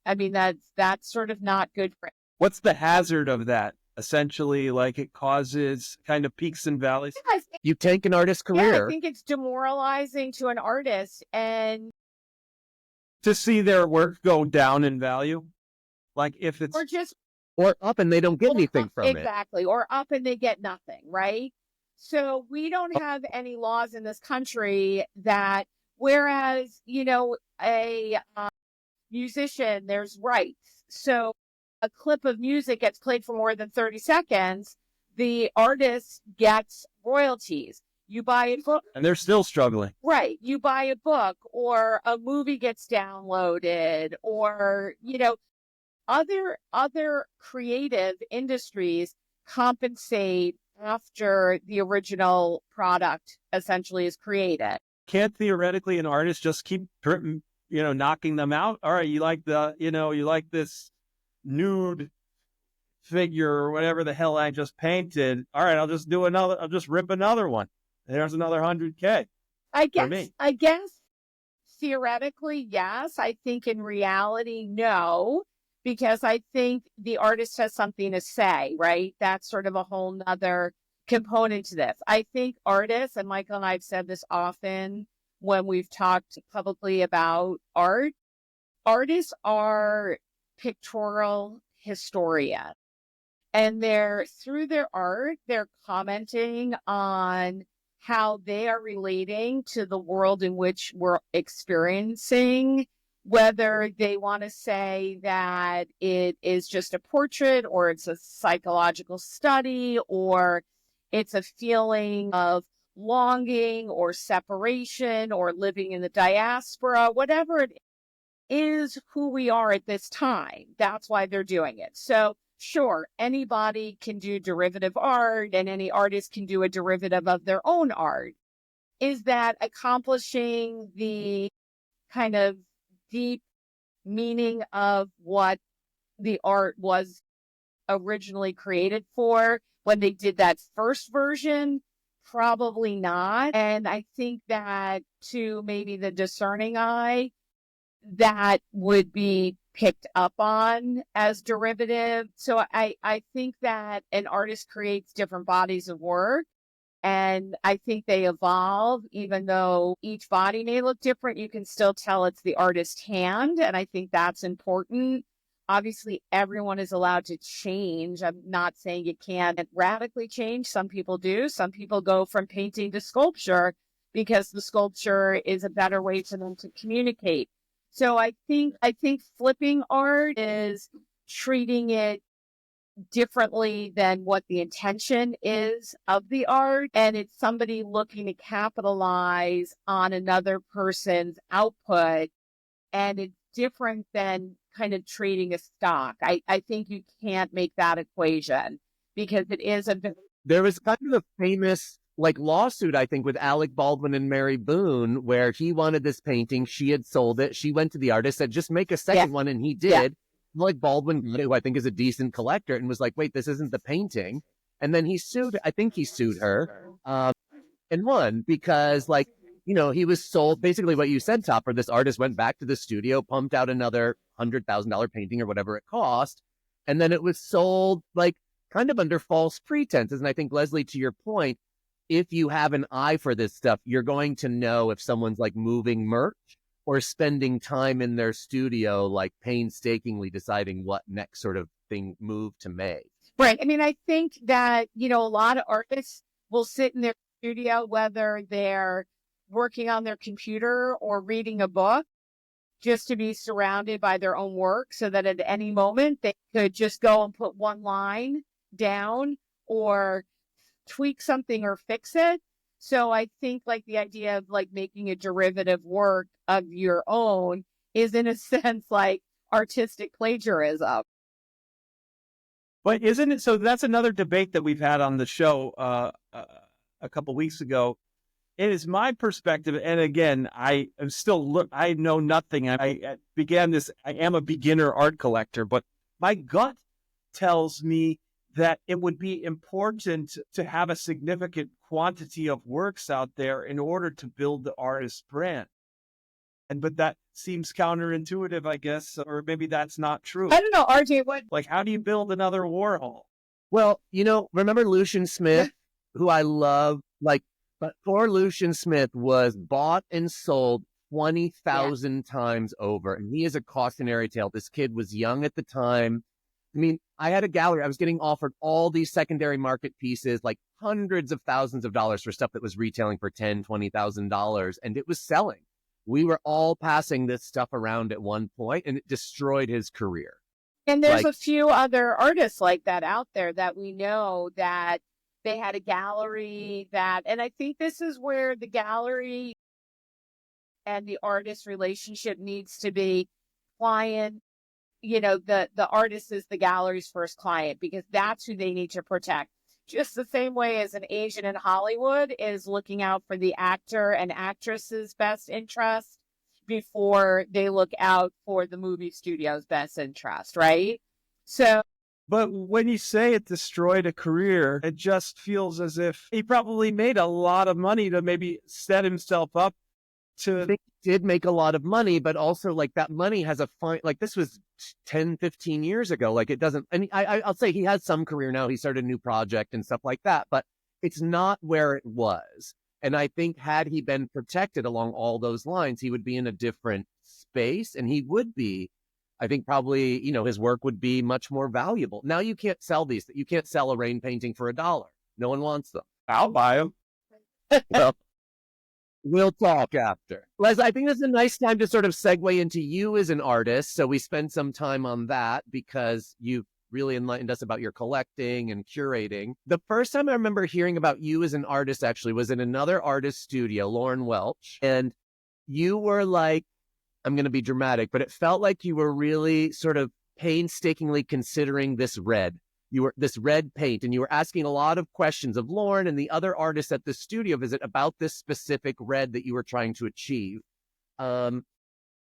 I mean, that's sort of not good for. What's the hazard of that? Essentially, it causes kind of peaks and valleys. You take an artist's career. Yeah, I think it's demoralizing to an artist and to see their work go down in value. If it's or up and they don't get anything from it. Exactly. Or up and they get nothing, right? So we don't have any laws in this country that, whereas, a musician, there's rights. So a clip of music gets played for more than 30 seconds, the artist gets royalties. You buy a book. And they're still struggling. Right. You buy a book, or a movie gets downloaded, or, other creative industries compensate after the original product essentially is created. Can't theoretically an artist just keep knocking them out? All right, you like this nude figure or whatever the hell I just painted. All right, I'll just rip another one. There's another 100K. I guess theoretically, yes. I think in reality, no, because I think the artist has something to say, right? That's sort of a whole nother component to this. I think artists, and Michael and I have said this often when we've talked publicly about art, artists are pictorial historians. And through their art, they're commenting on how they are relating to the world in which we're experiencing, whether they want to say that it is just a portrait, or it's a psychological study, or it's a feeling of longing or separation or living in the diaspora, whatever it is, who we are at this time. That's why they're doing it. So sure, anybody can do derivative art, and any artist can do a derivative of their own art. Is that accomplishing the kind of deep meaning of what the art was originally created for when they did that first version? Probably not. And I think that to maybe the discerning eye, that would be picked up on as derivative. So I think that an artist creates different bodies of work. And I think they evolve, even though each body may look different, you can still tell it's the artist's hand. And I think that's important. Obviously, everyone is allowed to change. I'm not saying you can't radically change. Some people do. Some people go from painting to sculpture because the sculpture is a better way for them to communicate. So I think flipping art is treating it differently than what the intention is of the art. And it's somebody looking to capitalize on another person's output. And it's different than kind of trading a stock. I think you can't make that equation because it is a. There was kind of a famous lawsuit, I think, with Alec Baldwin and Mary Boone, where he wanted this painting. She had sold it. She went to the artist, said, just make a second one. And he did. Yeah. Like Baldwin, who I think is a decent collector, and was like, wait, this isn't the painting. And then he sued, I think he sued her, and won because he was sold basically what you said, Topper. This artist went back to the studio, pumped out another $100,000 painting or whatever it cost. And then it was sold kind of under false pretenses. And I think, Leslie, to your point, if you have an eye for this stuff, you're going to know if someone's moving merch or spending time in their studio, painstakingly deciding what next sort of move to make. Right. I mean, I think that, a lot of artists will sit in their studio, whether they're working on their computer or reading a book, just to be surrounded by their own work so that at any moment they could just go and put one line down or tweak something or fix it. So I think the idea of making a derivative work of your own is in a sense artistic plagiarism. But isn't it? So that's another debate that we've had on the show a couple weeks ago. It is my perspective, and again, I know nothing. I began this. I am a beginner art collector, but my gut tells me that it would be important to have a significant quantity of works out there in order to build the artist brand. But that seems counterintuitive, I guess, or maybe that's not true. I don't know, RJ, what? How do you build another Warhol? Well, remember Lucian Smith, who I love? But poor Lucian Smith was bought and sold 20,000 times over. And he is a cautionary tale. This kid was young at the time. I mean, I had a gallery. I was getting offered all these secondary market pieces, hundreds of thousands of dollars for stuff that was retailing for $10,000, $20,000, and it was selling. We were all passing this stuff around at one point, and it destroyed his career. And there's a few other artists like that out there that we know that they had a gallery and I think this is where the gallery and the artist relationship needs to be client. The artist is the gallery's first client because that's who they need to protect. Just the same way as an agent in Hollywood is looking out for the actor and actress's best interest before they look out for the movie studio's best interest, right? So. But when you say it destroyed a career, it just feels as if he probably made a lot of money to maybe set himself up to. I think he did make a lot of money, but also that money has a fine, this was 10, 15 years ago. It doesn't, and I'll say he has some career now. He started a new project and stuff like that, but it's not where it was. And I think had he been protected along all those lines, he would be in a different space, and he would be, I think probably, his work would be much more valuable. Now you can't sell these. You can't sell a rain painting for $1. No one wants them. I'll buy them. Well, we'll talk after. Les, I think this is a nice time to sort of segue into you as an artist. So we spend some time on that because you've really enlightened us about your collecting and curating. The first time I remember hearing about you as an artist actually was in another artist studio, Lauren Welch. And you were I'm going to be dramatic, but it felt like you were really sort of painstakingly considering this red paint, and you were asking a lot of questions of Lauren and the other artists at the studio visit about this specific red that you were trying to achieve.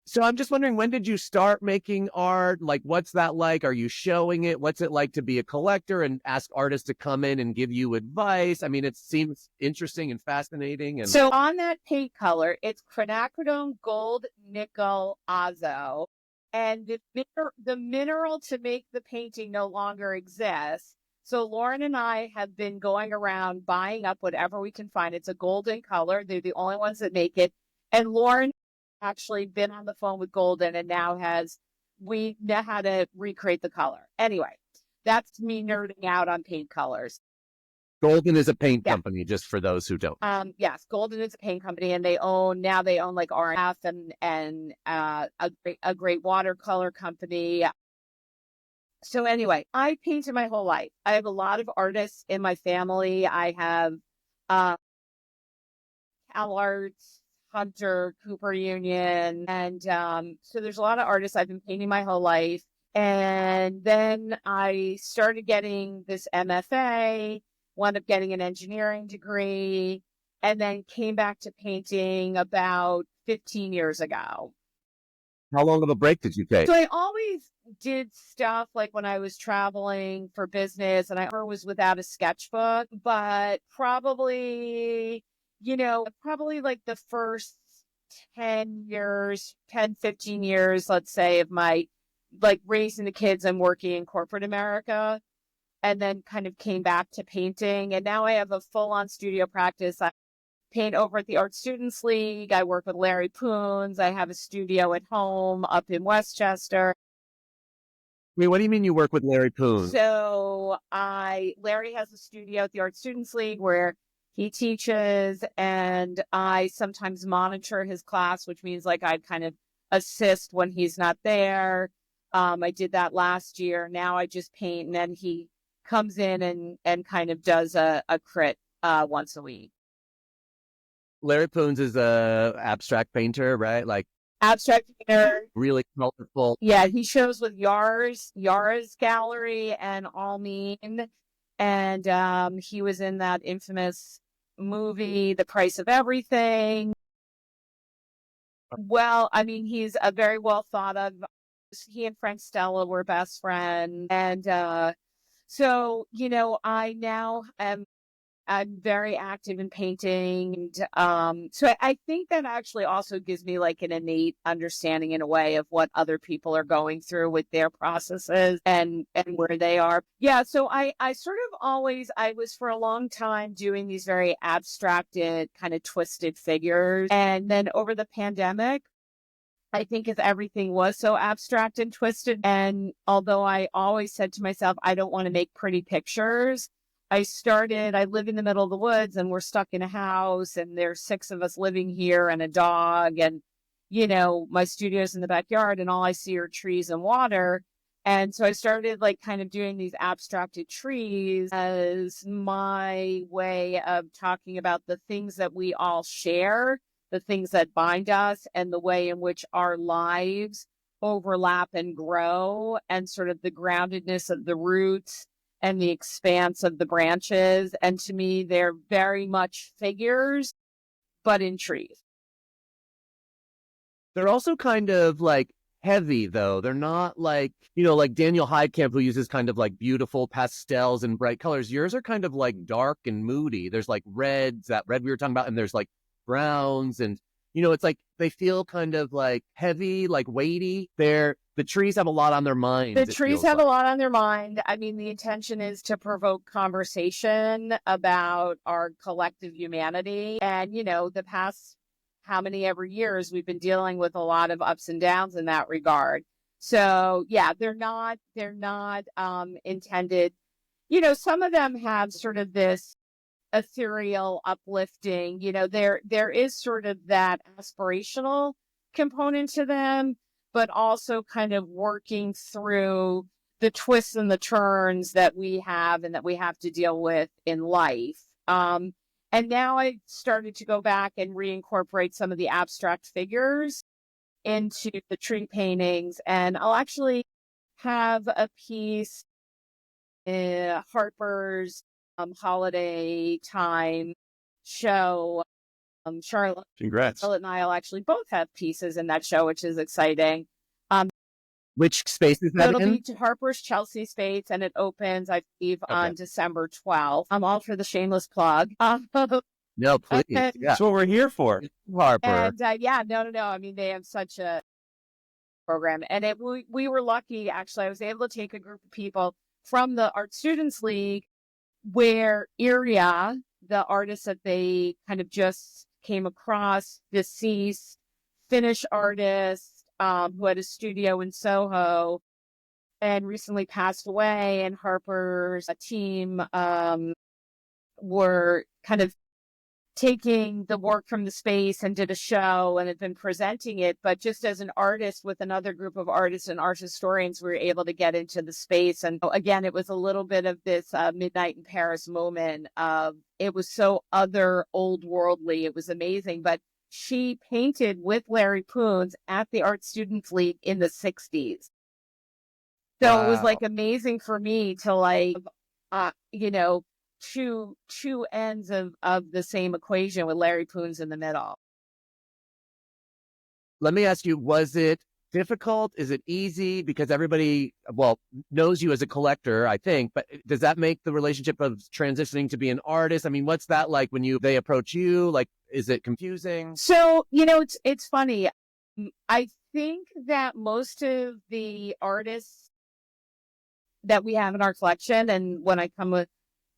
So I'm just wondering, when did you start making art? Like, what's that like? Are you showing it? What's it like to be a collector and ask artists to come in and give you advice? I mean, it seems interesting and fascinating. And So on that paint color, it's quinacridone gold nickel azo. And the mineral to make the painting no longer exists. So Lauren and I have been going around buying up whatever we can find. It's a golden color. They're the only ones that make it. And Lauren actually been on the phone with Golden and we know how to recreate the color. Anyway, that's me nerding out on paint colors. Golden is a paint Yeah. company, just for those who don't. Yes, Golden is a paint company, and they own like RF and a great watercolor company. So anyway, I painted my whole life. I have a lot of artists in my family. I have Cal Arts, Hunter, Cooper Union, and so there's a lot of artists I've been painting my whole life. And then I started getting this MFA, wound up getting an engineering degree, and then came back to painting about 15 years ago. How long of a break did you take? So I always did stuff like when I was traveling for business, and I never was without a sketchbook, but probably like the first 10 years, 10, 15 years, let's say, of my like raising the kids and working in corporate America, and then kind of came back to painting. And now I have a full-on studio practice. I paint over at the Art Students League. I work with Larry Poons. I have a studio at home up in Westchester. Wait, what do you mean you work with Larry Poons? So Larry has a studio at the Art Students League where he teaches, and I sometimes monitor his class, which means like I'd kind of assist when he's not there. I did that last year. Now I just paint, and then he comes in and kind of does a crit once a week. Larry Poons is a abstract painter, right? Like Abstract painter. really colorful. Yeah, he shows with Yara's gallery and Almeen. And he was in that infamous movie, The Price of Everything. Well, I mean, he's a very well thought of. He and Frank Stella were best friends. And so, I now I'm very active in painting. So I think that actually also gives me like an innate understanding in a way of what other people are going through with their processes and where they are. Yeah. So I sort of I was for a long time doing these very abstracted kind of twisted figures. And then over the pandemic, I think if everything was so abstract and twisted, and although I always said to myself, I don't want to make pretty pictures, I live in the middle of the woods, and we're stuck in a house, and there's 6 of us living here and a dog, and, my studio's in the backyard, and all I see are trees and water. And so I started like kind of doing these abstracted trees as my way of talking about the things that we all share, the things that bind us, and the way in which our lives overlap and grow, and sort of the groundedness of the roots and the expanse of the branches. And to me, they're very much figures, but in trees. They're also kind of like heavy, though. They're not like, like Daniel Heidkamp, who uses kind of like beautiful pastels and bright colors. Yours are kind of like dark and moody. There's like reds, that red we were talking about, and there's like browns, and it's like they feel kind of like heavy, like weighty. The trees have a lot on their mind. The trees have a lot on their mind. I mean, the intention is to provoke conversation about our collective humanity. And, the past how many ever years we've been dealing with a lot of ups and downs in that regard. So yeah, they're not intended, some of them have sort of this ethereal, uplifting, there is sort of that aspirational component to them, but also kind of working through the twists and the turns that we have and that we have to deal with in life. And now I started to go back and reincorporate some of the abstract figures into the tree paintings. And I'll actually have a piece, Harper's holiday time show Charlotte Congrats. and I'll actually both have pieces in that show, which is exciting. Which space is So that it'll in? be to Harper's Chelsea space, and it opens, I believe, on December 12th. I'm all for the shameless plug. No, please. and, Yeah. That's what we're here for. Harper. yeah, no. I mean, they have such a program, and we were lucky. Actually, I was able to take a group of people from the Art Students League, where Iria, the artist that they kind of just came across, deceased Finnish artist who had a studio in Soho and recently passed away, and Harper's team were kind of taking the work from the space and did a show and had been presenting it. But just as an artist with another group of artists and art historians, we were able to get into the space. And again, it was a little bit of this Midnight in Paris moment of, it was so other old worldly. It was amazing. But she painted with Larry Poons at the Art Students League in the 60s. So it was like amazing for me to like, two ends of the same equation with Larry Poons in the middle. Let me ask you, was it difficult? Is it easy? Because everybody, knows you as a collector, I think, but does that make the relationship of transitioning to be an artist? I mean, what's that like when they approach you? Like, is it confusing? So, it's funny. I think that most of the artists that we have in our collection, and when I come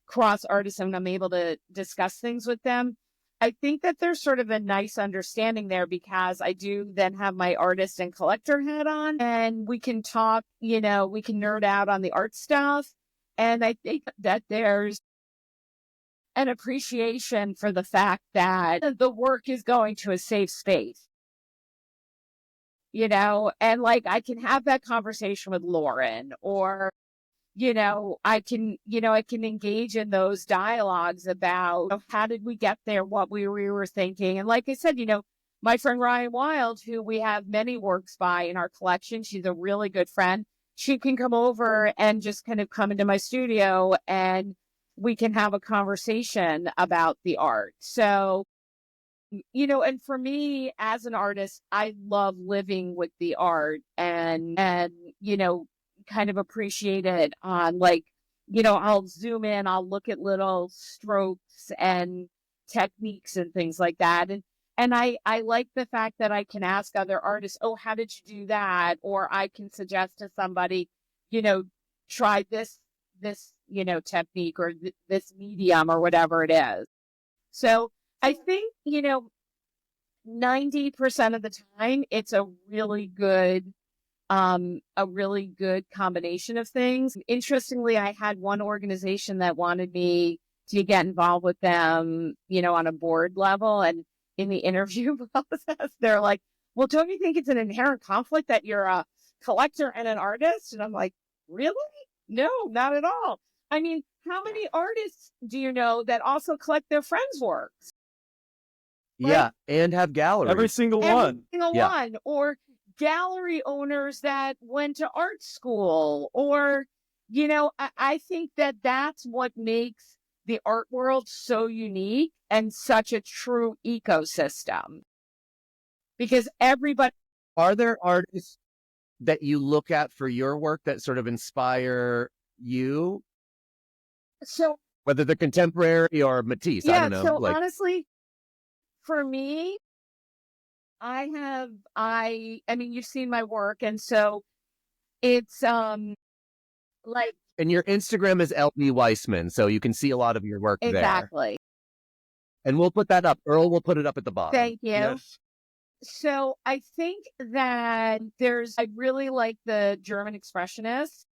across artists and I'm able to discuss things with them, I think that there's sort of a nice understanding there, because I do then have my artist and collector hat on, and we can talk, we can nerd out on the art stuff. And I think that there's an appreciation for the fact that the work is going to a safe space, and like I can have that conversation with Lauren, or I can engage in those dialogues about how did we get there, what we were thinking. And like I said, my friend Ryan Wild, who we have many works by in our collection, she's a really good friend. She can come over and just kind of come into my studio, and we can have a conversation about the art. So, and for me as an artist, I love living with the art and kind of appreciate it on like, I'll zoom in, I'll look at little strokes and techniques and things like that. And I like the fact that I can ask other artists, oh, how did you do that? Or I can suggest to somebody, try this, technique, or this medium, or whatever it is. So I think, 90% of the time it's a really good combination of things. Interestingly, I had one organization that wanted me to get involved with them, on a board level. And in the interview process, they're like, well, don't you think it's an inherent conflict that you're a collector and an artist? And I'm like, really? No, not at all. I mean, how many artists do you know that also collect their friends' works? Right? Yeah, and have galleries. Every single one. One. Or gallery owners that went to art school, or, I think that that's what makes the art world so unique and such a true ecosystem. Because everybody. Are there artists that you look at for your work that sort of inspire you? So whether they're contemporary or Matisse, I don't know. So honestly, for me, I mean, you've seen my work, and so it's like. And your Instagram is Leslie Weissman, so you can see a lot of your work there. Exactly. And we'll put that up. Earl will put it up at the bottom. Thank you. Yes. So I think that I really like the German Expressionists.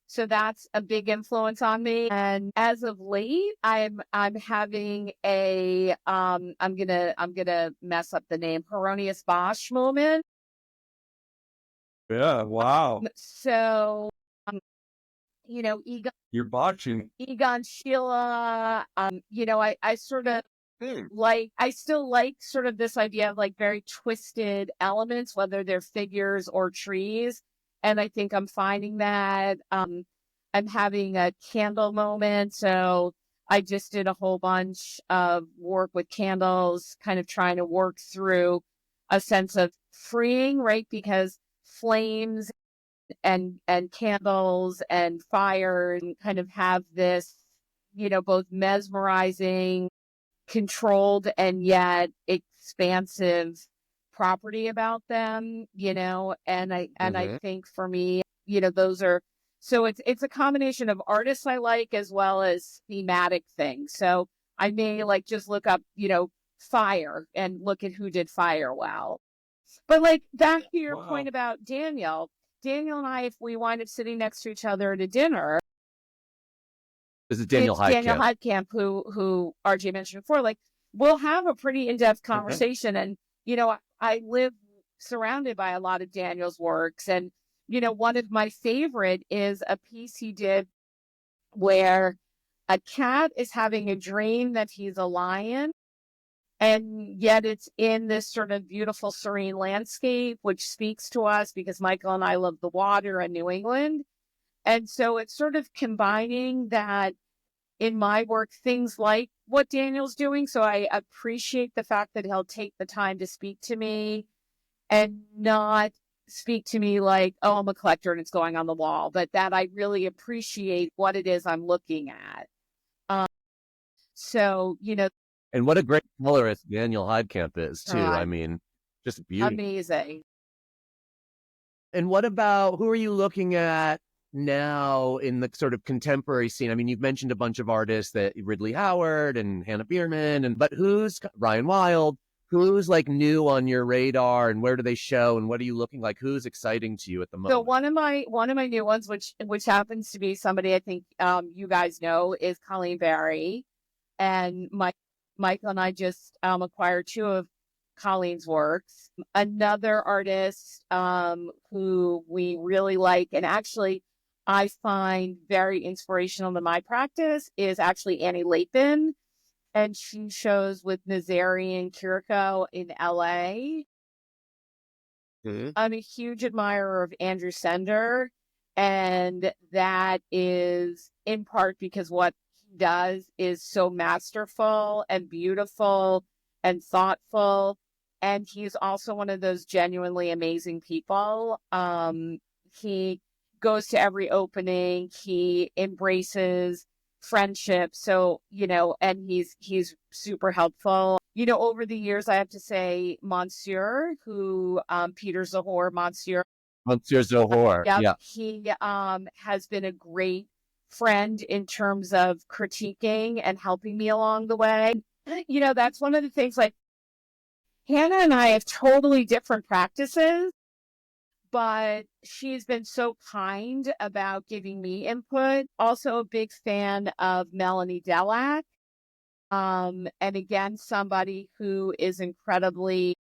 So that's a big influence on me. And as of late, I'm having a I'm gonna mess up the name, Hieronymus Bosch moment. Yeah. Wow. So Egon. You're botching. Egon Schiele. I sort of I still like sort of this idea of like very twisted elements, whether they're figures or trees. And I think I'm finding that I'm having a candle moment. So I just did a whole bunch of work with candles, kind of trying to work through a sense of freeing, right? Because flames and candles and fire and kind of have this, both mesmerizing, controlled, and yet expansive property about them, and I Hmm. think for me, those are, so it's a combination of artists I like as well as thematic things. So I may like just look up, fire and look at who did fire well. But like back to your point Wow. about Daniel and I, if we wind up sitting next to each other at a dinner, This is Daniel it's Daniel Heidkamp. Heidkamp who RJ mentioned before. Like we'll have a pretty in-depth Okay. conversation, and I live surrounded by a lot of Daniel's works, and one of my favorite is a piece he did where a cat is having a dream that he's a lion, and yet it's in this sort of beautiful, serene landscape, which speaks to us because Michael and I love the water in New England. And so it's sort of combining that in my work, things like what Daniel's doing. So I appreciate the fact that he'll take the time to speak to me and not speak to me like, oh, I'm a collector and it's going on the wall, but that I really appreciate what it is I'm looking at. Um, so, And what a great colorist Daniel Heidkamp is, too. I God, mean, just beautiful. amazing. And what about who are you looking at now in the sort of contemporary scene? I mean, you've mentioned a bunch of artists that Ridley Howard and Hannah Bierman, but who's Ryan Wild? Who's like new on your radar, and where do they show, and what are you looking like? Who's exciting to you at the So moment? one of my new ones, which happens to be somebody I think you guys know, is Colleen Barry, and Michael and I just acquired two of Colleen's works. Another artist who we really like, and actually I find very inspirational to my practice, is actually Annie Lapin, and she shows with Nazarian Kiriko in LA. Mhm. I'm a huge admirer of Andrew Sender, and that is in part because what he does is so masterful and beautiful and thoughtful. And he's also one of those genuinely amazing people. He goes to every opening, he embraces friendship. So, and he's super helpful. Over the years, I have to say, Monsieur, who Peter Zahor, Monsieur, Monsieur Zohor. yep, Yeah. he has been a great friend in terms of critiquing and helping me along the way. That's one of the things. Like Hannah and I have totally different practices, but she's been so kind about giving me input. Also, a big fan of Melanie Delac. And again, somebody who is incredibly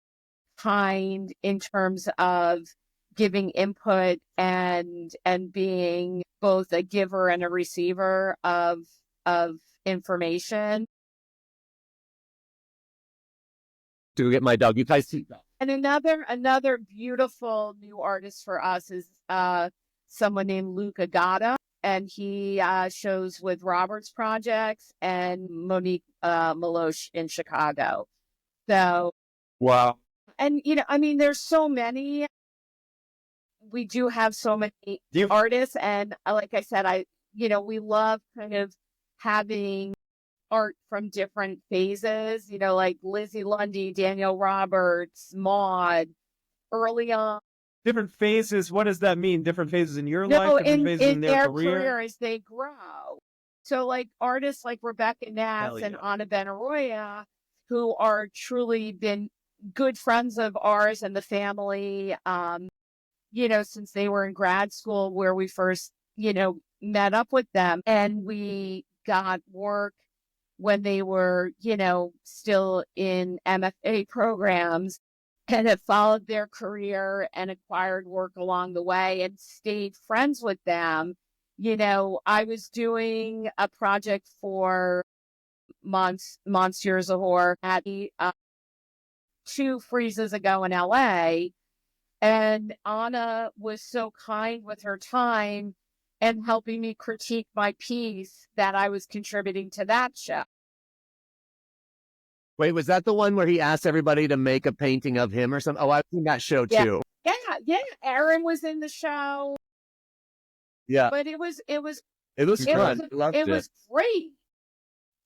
kind in terms of giving input and being both a giver and a receiver of information. To get my dog. You guys see that? And another beautiful new artist for us is someone named Luca Gatta, and he shows with Robert's Projects and Monique Maloche in Chicago. So, Wow. and I mean, there's so many. We do have so many Do you artists, and like I said, we love kind of having art from different phases. Like Lizzie Lundy, Daniel Roberts, Maud, early on. different phases? What does that mean? Different phases in your life, No, different in phases in in their their career? career as they grow. So like artists like Rebecca Hell Nass and yeah. Anna Benaroya, who are truly been good friends of ours and the family, since they were in grad school where we first, met up with them, and we got work when they were, still in MFA programs, and have followed their career and acquired work along the way and stayed friends with them. I was doing a project for Monsieur Zahor at the, two freezes ago in LA, and Anna was so kind with her time and helping me critique my piece that I was contributing to that show. Wait, was that the one where he asked everybody to make a painting of him or something? Oh, I've seen that show Yeah. too. Yeah. Aaron was in the show, Yeah, but it was it was it was fun. Loved it it. was great.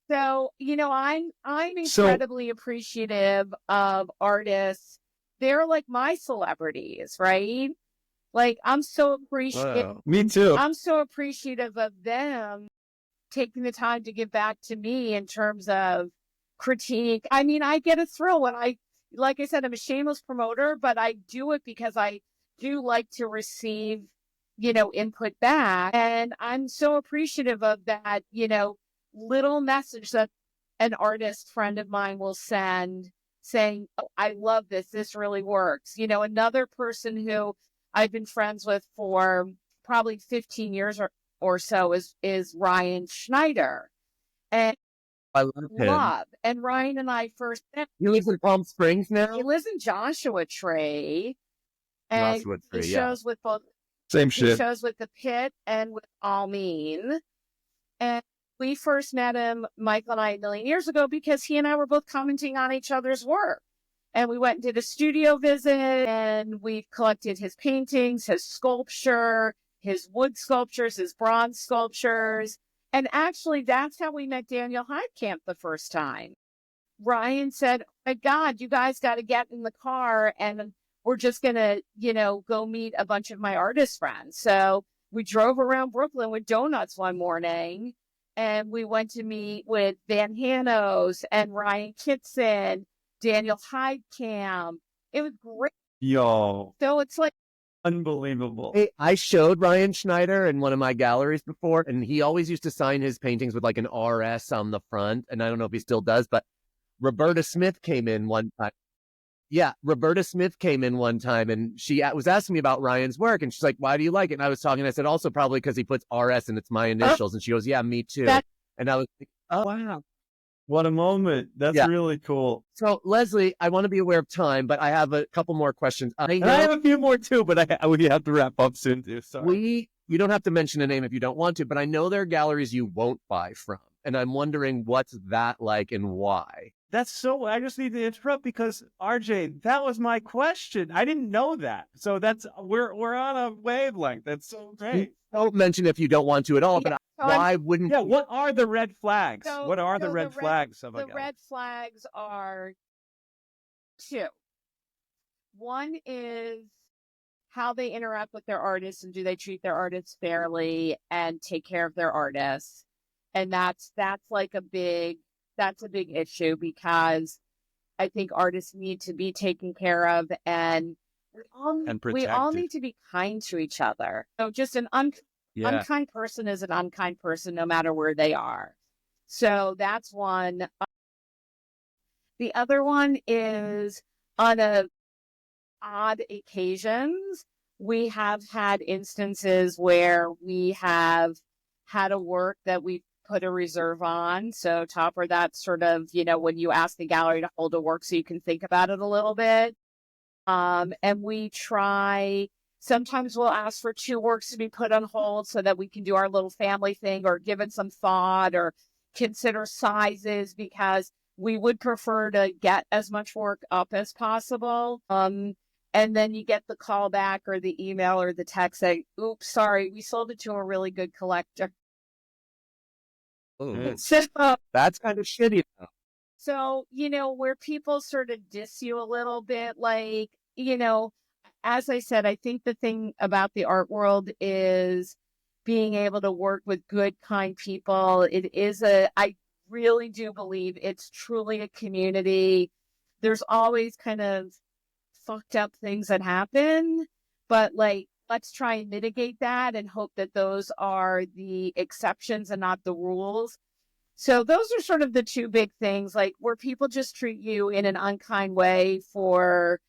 So, I'm So incredibly appreciative of artists. They're like my celebrities, right? Like Wow. me too. I'm so appreciative of them taking the time to give back to me in terms of critique. I mean, I get a thrill when like I said, I'm a shameless promoter, but I do it because I do like to receive, input back. And I'm so appreciative of that, little message that an artist friend of mine will send saying, oh, I love this. This really works. Another person who I've been friends with for probably 15 years or so is Ryan Schneider. And I love him. Ryan and I first met. He lives in Palm Springs now? He lives in Joshua Tree, and Joshua he Tree, yeah. shows with both. Same He shit. shows with the Pit and with Almeen. And we first met him, Michael and I, a million years ago because he and I were both commenting on each other's work. And we went and did a studio visit, and we collected his paintings, his sculpture, his wood sculptures, his bronze sculptures. And actually, that's how we met Daniel Heidkamp the first time. Ryan said, oh my God, you guys got to get in the car and we're just going to, go meet a bunch of my artist friends. So we drove around Brooklyn with donuts one morning, and we went to meet with Van Hanos and Ryan Kitson, Daniel Heidkamp. It was great. Yo, So it's like, unbelievable. Hey, I showed Ryan Schneider in one of my galleries before, and he always used to sign his paintings with like an RS on the front. And I don't know if he still does, but Roberta Smith came in one time. Yeah, Roberta Smith came in one time, and she was asking me about Ryan's work, and she's like, why do you like it? And I was talking, I said, also probably because he puts RS and it's my initials. And she goes, yeah, me too. And I was like, oh, Wow. What a moment. That's Yeah. really cool. So, Leslie, I want to be aware of time, but I have a couple more questions. I And I have a few more too, but we have to wrap up soon too. Sorry. you don't have to mention a name if you don't want to, but I know there are galleries you won't buy from. And I'm wondering what's that like and why. I just need to interrupt because RJ, that was my question. I didn't know that. So we're on a wavelength. That's so great. Don't mention if you don't want to at all, but why wouldn't Yeah, you? what are the red flags? So- What are the so red flags of a the gallery? red flags are two. One is how they interact with their artists and do they treat their artists fairly and take care of their artists. And that's like a big issue because I think artists need to be taken care of, and we all protected. need to be kind to each other. So just an Yeah. unkind person is an unkind person no matter where they are. So that's one. The other one is on odd occasions, we have had instances where we have had a work that we put a reserve on. So Topper, that's sort of, when you ask the gallery to hold a work so you can think about it a little bit. And we sometimes we'll ask for two works to be put on hold so that we can do our little family thing or give it some thought or consider sizes because we would prefer to get as much work up as possible. And then you get the call back or the email or the text saying, oops, sorry, we sold it to a really good collector. Oh, So, that's kind of shitty. So, where people sort of diss you a little bit, like, as I said, I think the thing about the art world is being able to work with good, kind people. I really do believe it's truly a community. There's always kind of fucked up things that happen, but like, let's try and mitigate that and hope that those are the exceptions and not the rules. So those are sort of the two big things, like where people just treat you in an unkind way for,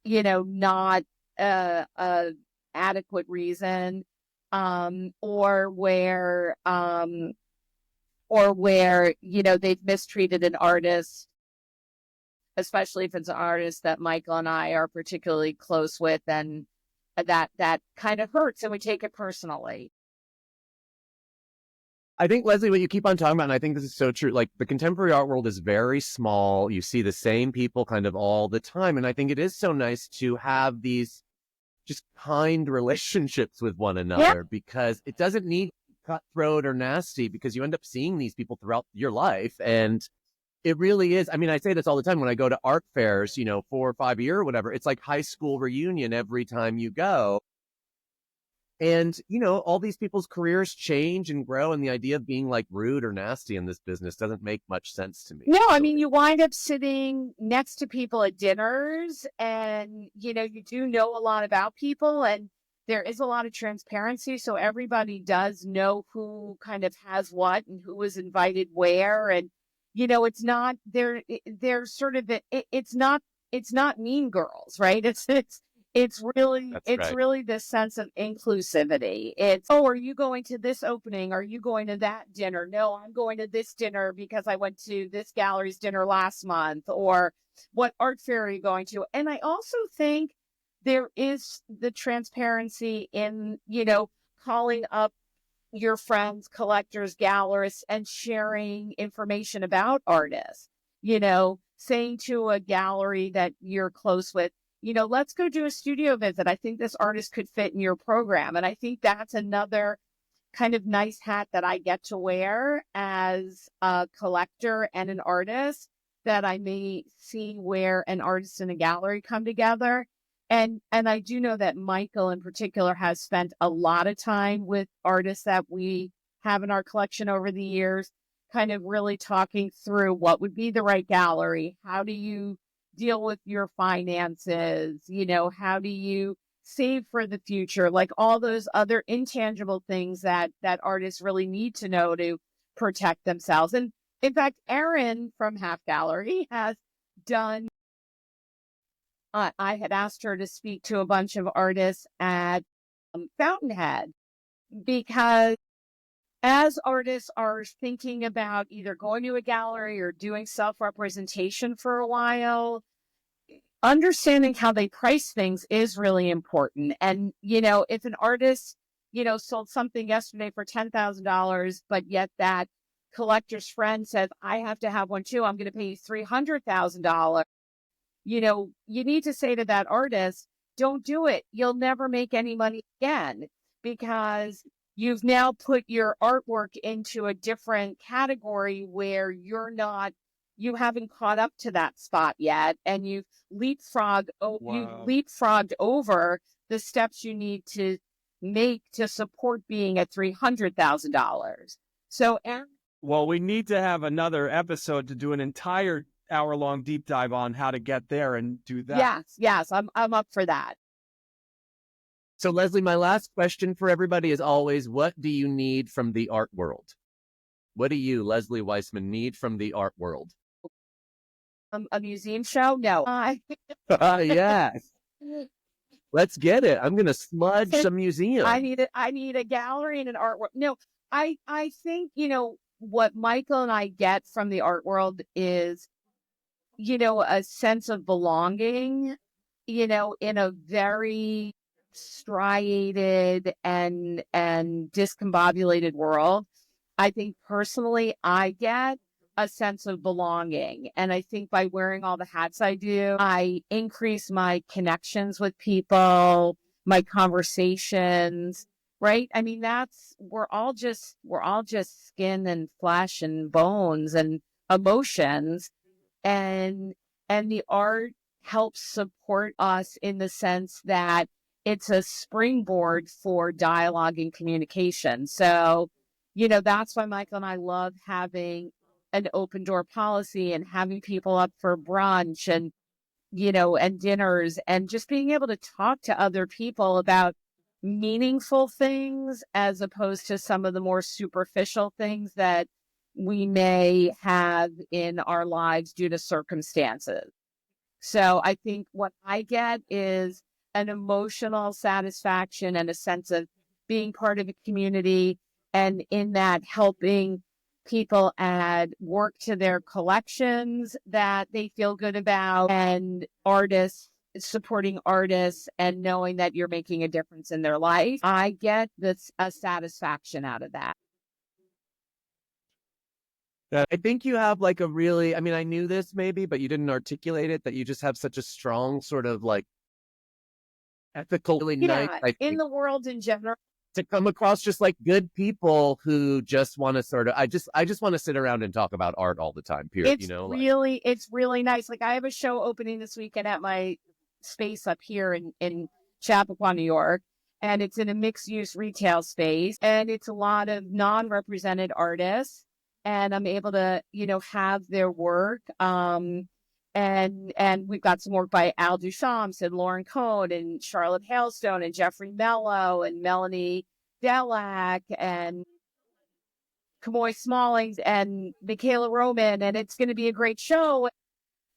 not a adequate reason, or where they've mistreated an artist, especially if it's an artist that Michael and I are particularly close with, and that kind of hurts and we take it personally. I think, Leslie, what you keep on talking about, and I think this is so true, like the contemporary art world is very small. You see the same people kind of all the time. And I think it is so nice to have these just kind relationships with one another because it doesn't need to be cutthroat or nasty because you end up seeing these people throughout your life. And it really is. I mean, I say this all the time when I go to art fairs, 4 or 5 year or whatever. It's like high school reunion every time you go. And, all these people's careers change and grow. And the idea of being like rude or nasty in this business doesn't make much sense to me. No, I mean, you wind up sitting next to people at dinners and, you do know a lot about people and there is a lot of transparency. So everybody does know who kind of has what and who was invited where. And, it's not, they're sort of, it's not Mean Girls, right? It's really, That's it's right. really this sense of inclusivity. It's, oh, are you going to this opening? Are you going to that dinner? No, I'm going to this dinner because I went to this gallery's dinner last month. Or what art fair are you going to? And I also think there is the transparency in, calling up your friends, collectors, gallerists, and sharing information about artists, saying to a gallery that you're close with, let's go do a studio visit. I think this artist could fit in your program. And I think that's another kind of nice hat that I get to wear as a collector and an artist that I may see where an artist and a gallery come together. And I do know that Michael in particular has spent a lot of time with artists that we have in our collection over the years, kind of really talking through what would be the right gallery. How do you deal with your finances? How do you save for the future? Like all those other intangible things that artists really need to know to protect themselves. And in fact, Erin from Half Gallery has done, I had asked her to speak to a bunch of artists at Fountainhead because as artists are thinking about either going to a gallery or doing self-representation for a while, understanding how they price things is really important. And, if an artist, sold something yesterday for $10,000, but yet that collector's friend says, I have to have one too, I'm going to pay you $300,000. You need to say to that artist, don't do it. You'll never make any money again because you've now put your artwork into a different category where you haven't caught up to that spot yet. And you've leapfrogged over the steps you need to make to support being at $300,000. So, Well, we need to have another episode to do an entire hour-long deep dive on how to get there and do that. Yes, I'm up for that. So, Leslie, my last question for everybody is always, what do you need from the art world? What do you, Leslie Weissman, need from the art world? A museum show? No. Yes. Let's get it. I'm going to smudge some museum. I need a gallery and an art world. No, I think, what Michael and I get from the art world is, a sense of belonging, in a very striated and discombobulated world. I think personally, I get a sense of belonging. And I think by wearing all the hats I do, I increase my connections with people, my conversations, right? I mean, we're all just skin and flesh and bones and emotions. And the art helps support us in the sense that it's a springboard for dialogue and communication. So, that's why Michael and I love having an open door policy and having people up for brunch and, and dinners and just being able to talk to other people about meaningful things as opposed to some of the more superficial things that we may have in our lives due to circumstances. So I think what I get is an emotional satisfaction and a sense of being part of a community, and in that helping people add work to their collections that they feel good about, and supporting artists and knowing that you're making a difference in their life. I get a satisfaction out of that. I think you have like a really, I mean, I knew this maybe, but you didn't articulate it, that you just have such a strong sort of like ethical, really nice, Yeah, I in think, the world in general. to come across just like good people who just want to sort of, I just want to sit around and talk about art all the time, period, you know, like, It's really nice. Like I have a show opening this weekend at my space up here in Chappaqua, New York, and it's in a mixed use retail space, and it's a lot of non-represented artists, and I'm able to, have their work. And we've got some work by Al Duchamp and Lauren Cohn and Charlotte Hailstone and Jeffrey Mello and Melanie Delac and Kamoy Smallings and Michaela Roman, and it's going to be a great show.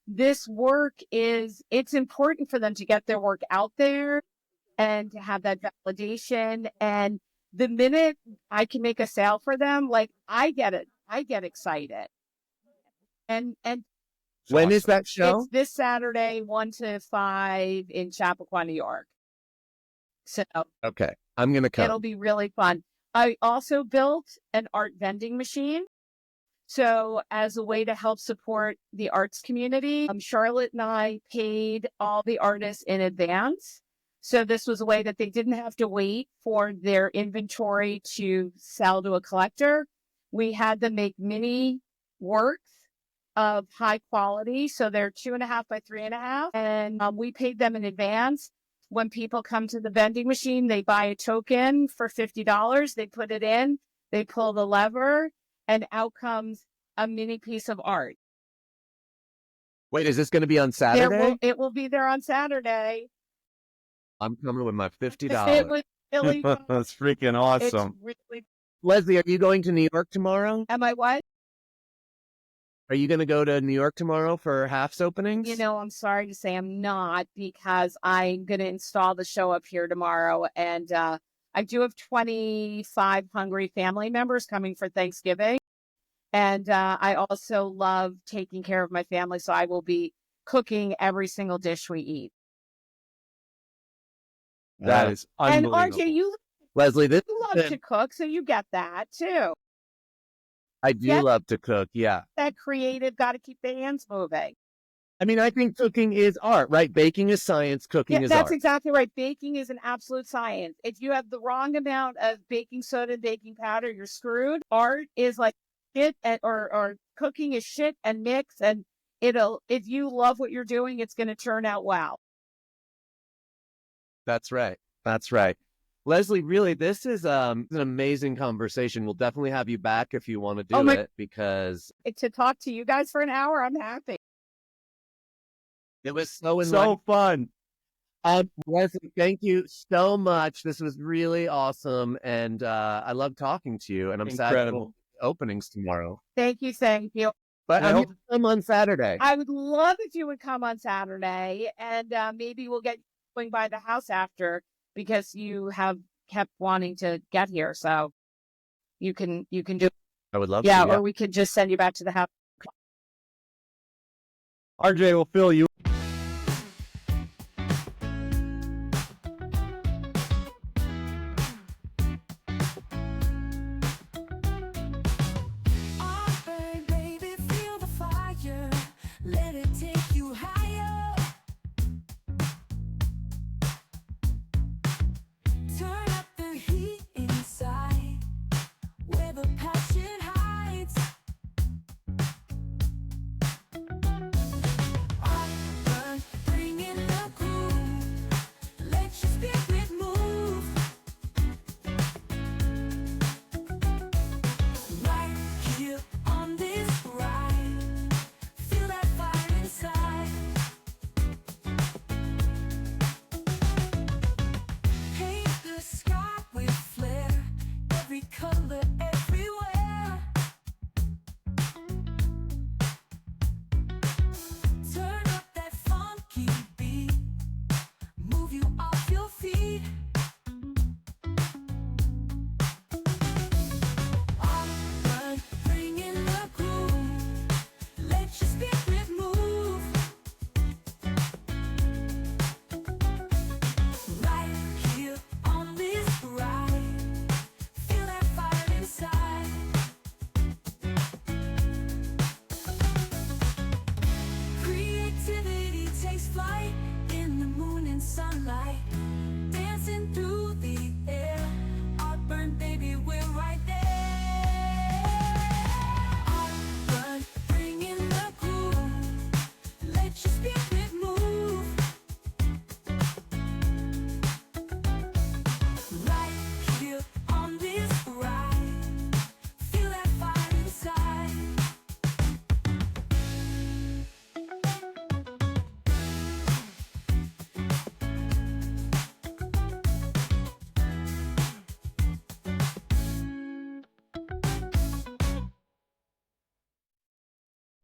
This work it's important for them to get their work out there and to have that validation. And the minute I can make a sale for them, like I get excited. And when is Awesome. that it's show? this Saturday, 1 to 5 in Chappaqua, New York. So Okay. I'm going to it'll come. be really fun. I also built an art vending machine. So as a way to help support the arts community, Charlotte and I paid all the artists in advance. So this was a way that they didn't have to wait for their inventory to sell to a collector. We had them make mini works of high quality. So they're 2.5 by 3.5. And we paid them in advance. When people come to the vending machine, they buy a token for $50. They put it in, they pull the lever, and out comes a mini piece of art. Wait, is this going to be on Saturday? It will be there on Saturday. I'm coming with my It $50. was really fun. That's freaking It's awesome. really. Leslie, are you going to New York tomorrow? Am I what? Are you going to go to New York tomorrow for Half's openings? I'm sorry to say I'm not, because I'm going to install the show up here tomorrow. And I do have 25 hungry family members coming for Thanksgiving. And I also love taking care of my family. So I will be cooking every single dish we eat. That is And unbelievable. RJ, you Leslie, this love to cook, so you get that too. I do Yeah. love to cook. Yeah. That creative, got to keep the hands moving. I mean, I think cooking is art, right? Baking is science, cooking Yeah, is that's art. exactly right. Baking is an absolute science. If you have the wrong amount of baking soda and baking powder, you're screwed. Art is like shit, or cooking is shit and mix, and if you love what you're doing, it's going to turn out well. That's right. That's right. Leslie, really, this is an amazing conversation. We'll definitely have you back if you want to do it, because To talk to you guys for an hour, I'm happy. it was so So fun. Leslie, thank you so much. This was really awesome, and I love talking to you. And I'm sad Incredible. for openings tomorrow, Thank you. but I I'm hope- going to come on Saturday. I would love if you would come on Saturday, and maybe we'll get going by the house after, because you have kept wanting to get here. So you can do. I would love Yeah, to. or we could just send you back to the house. RJ will fill you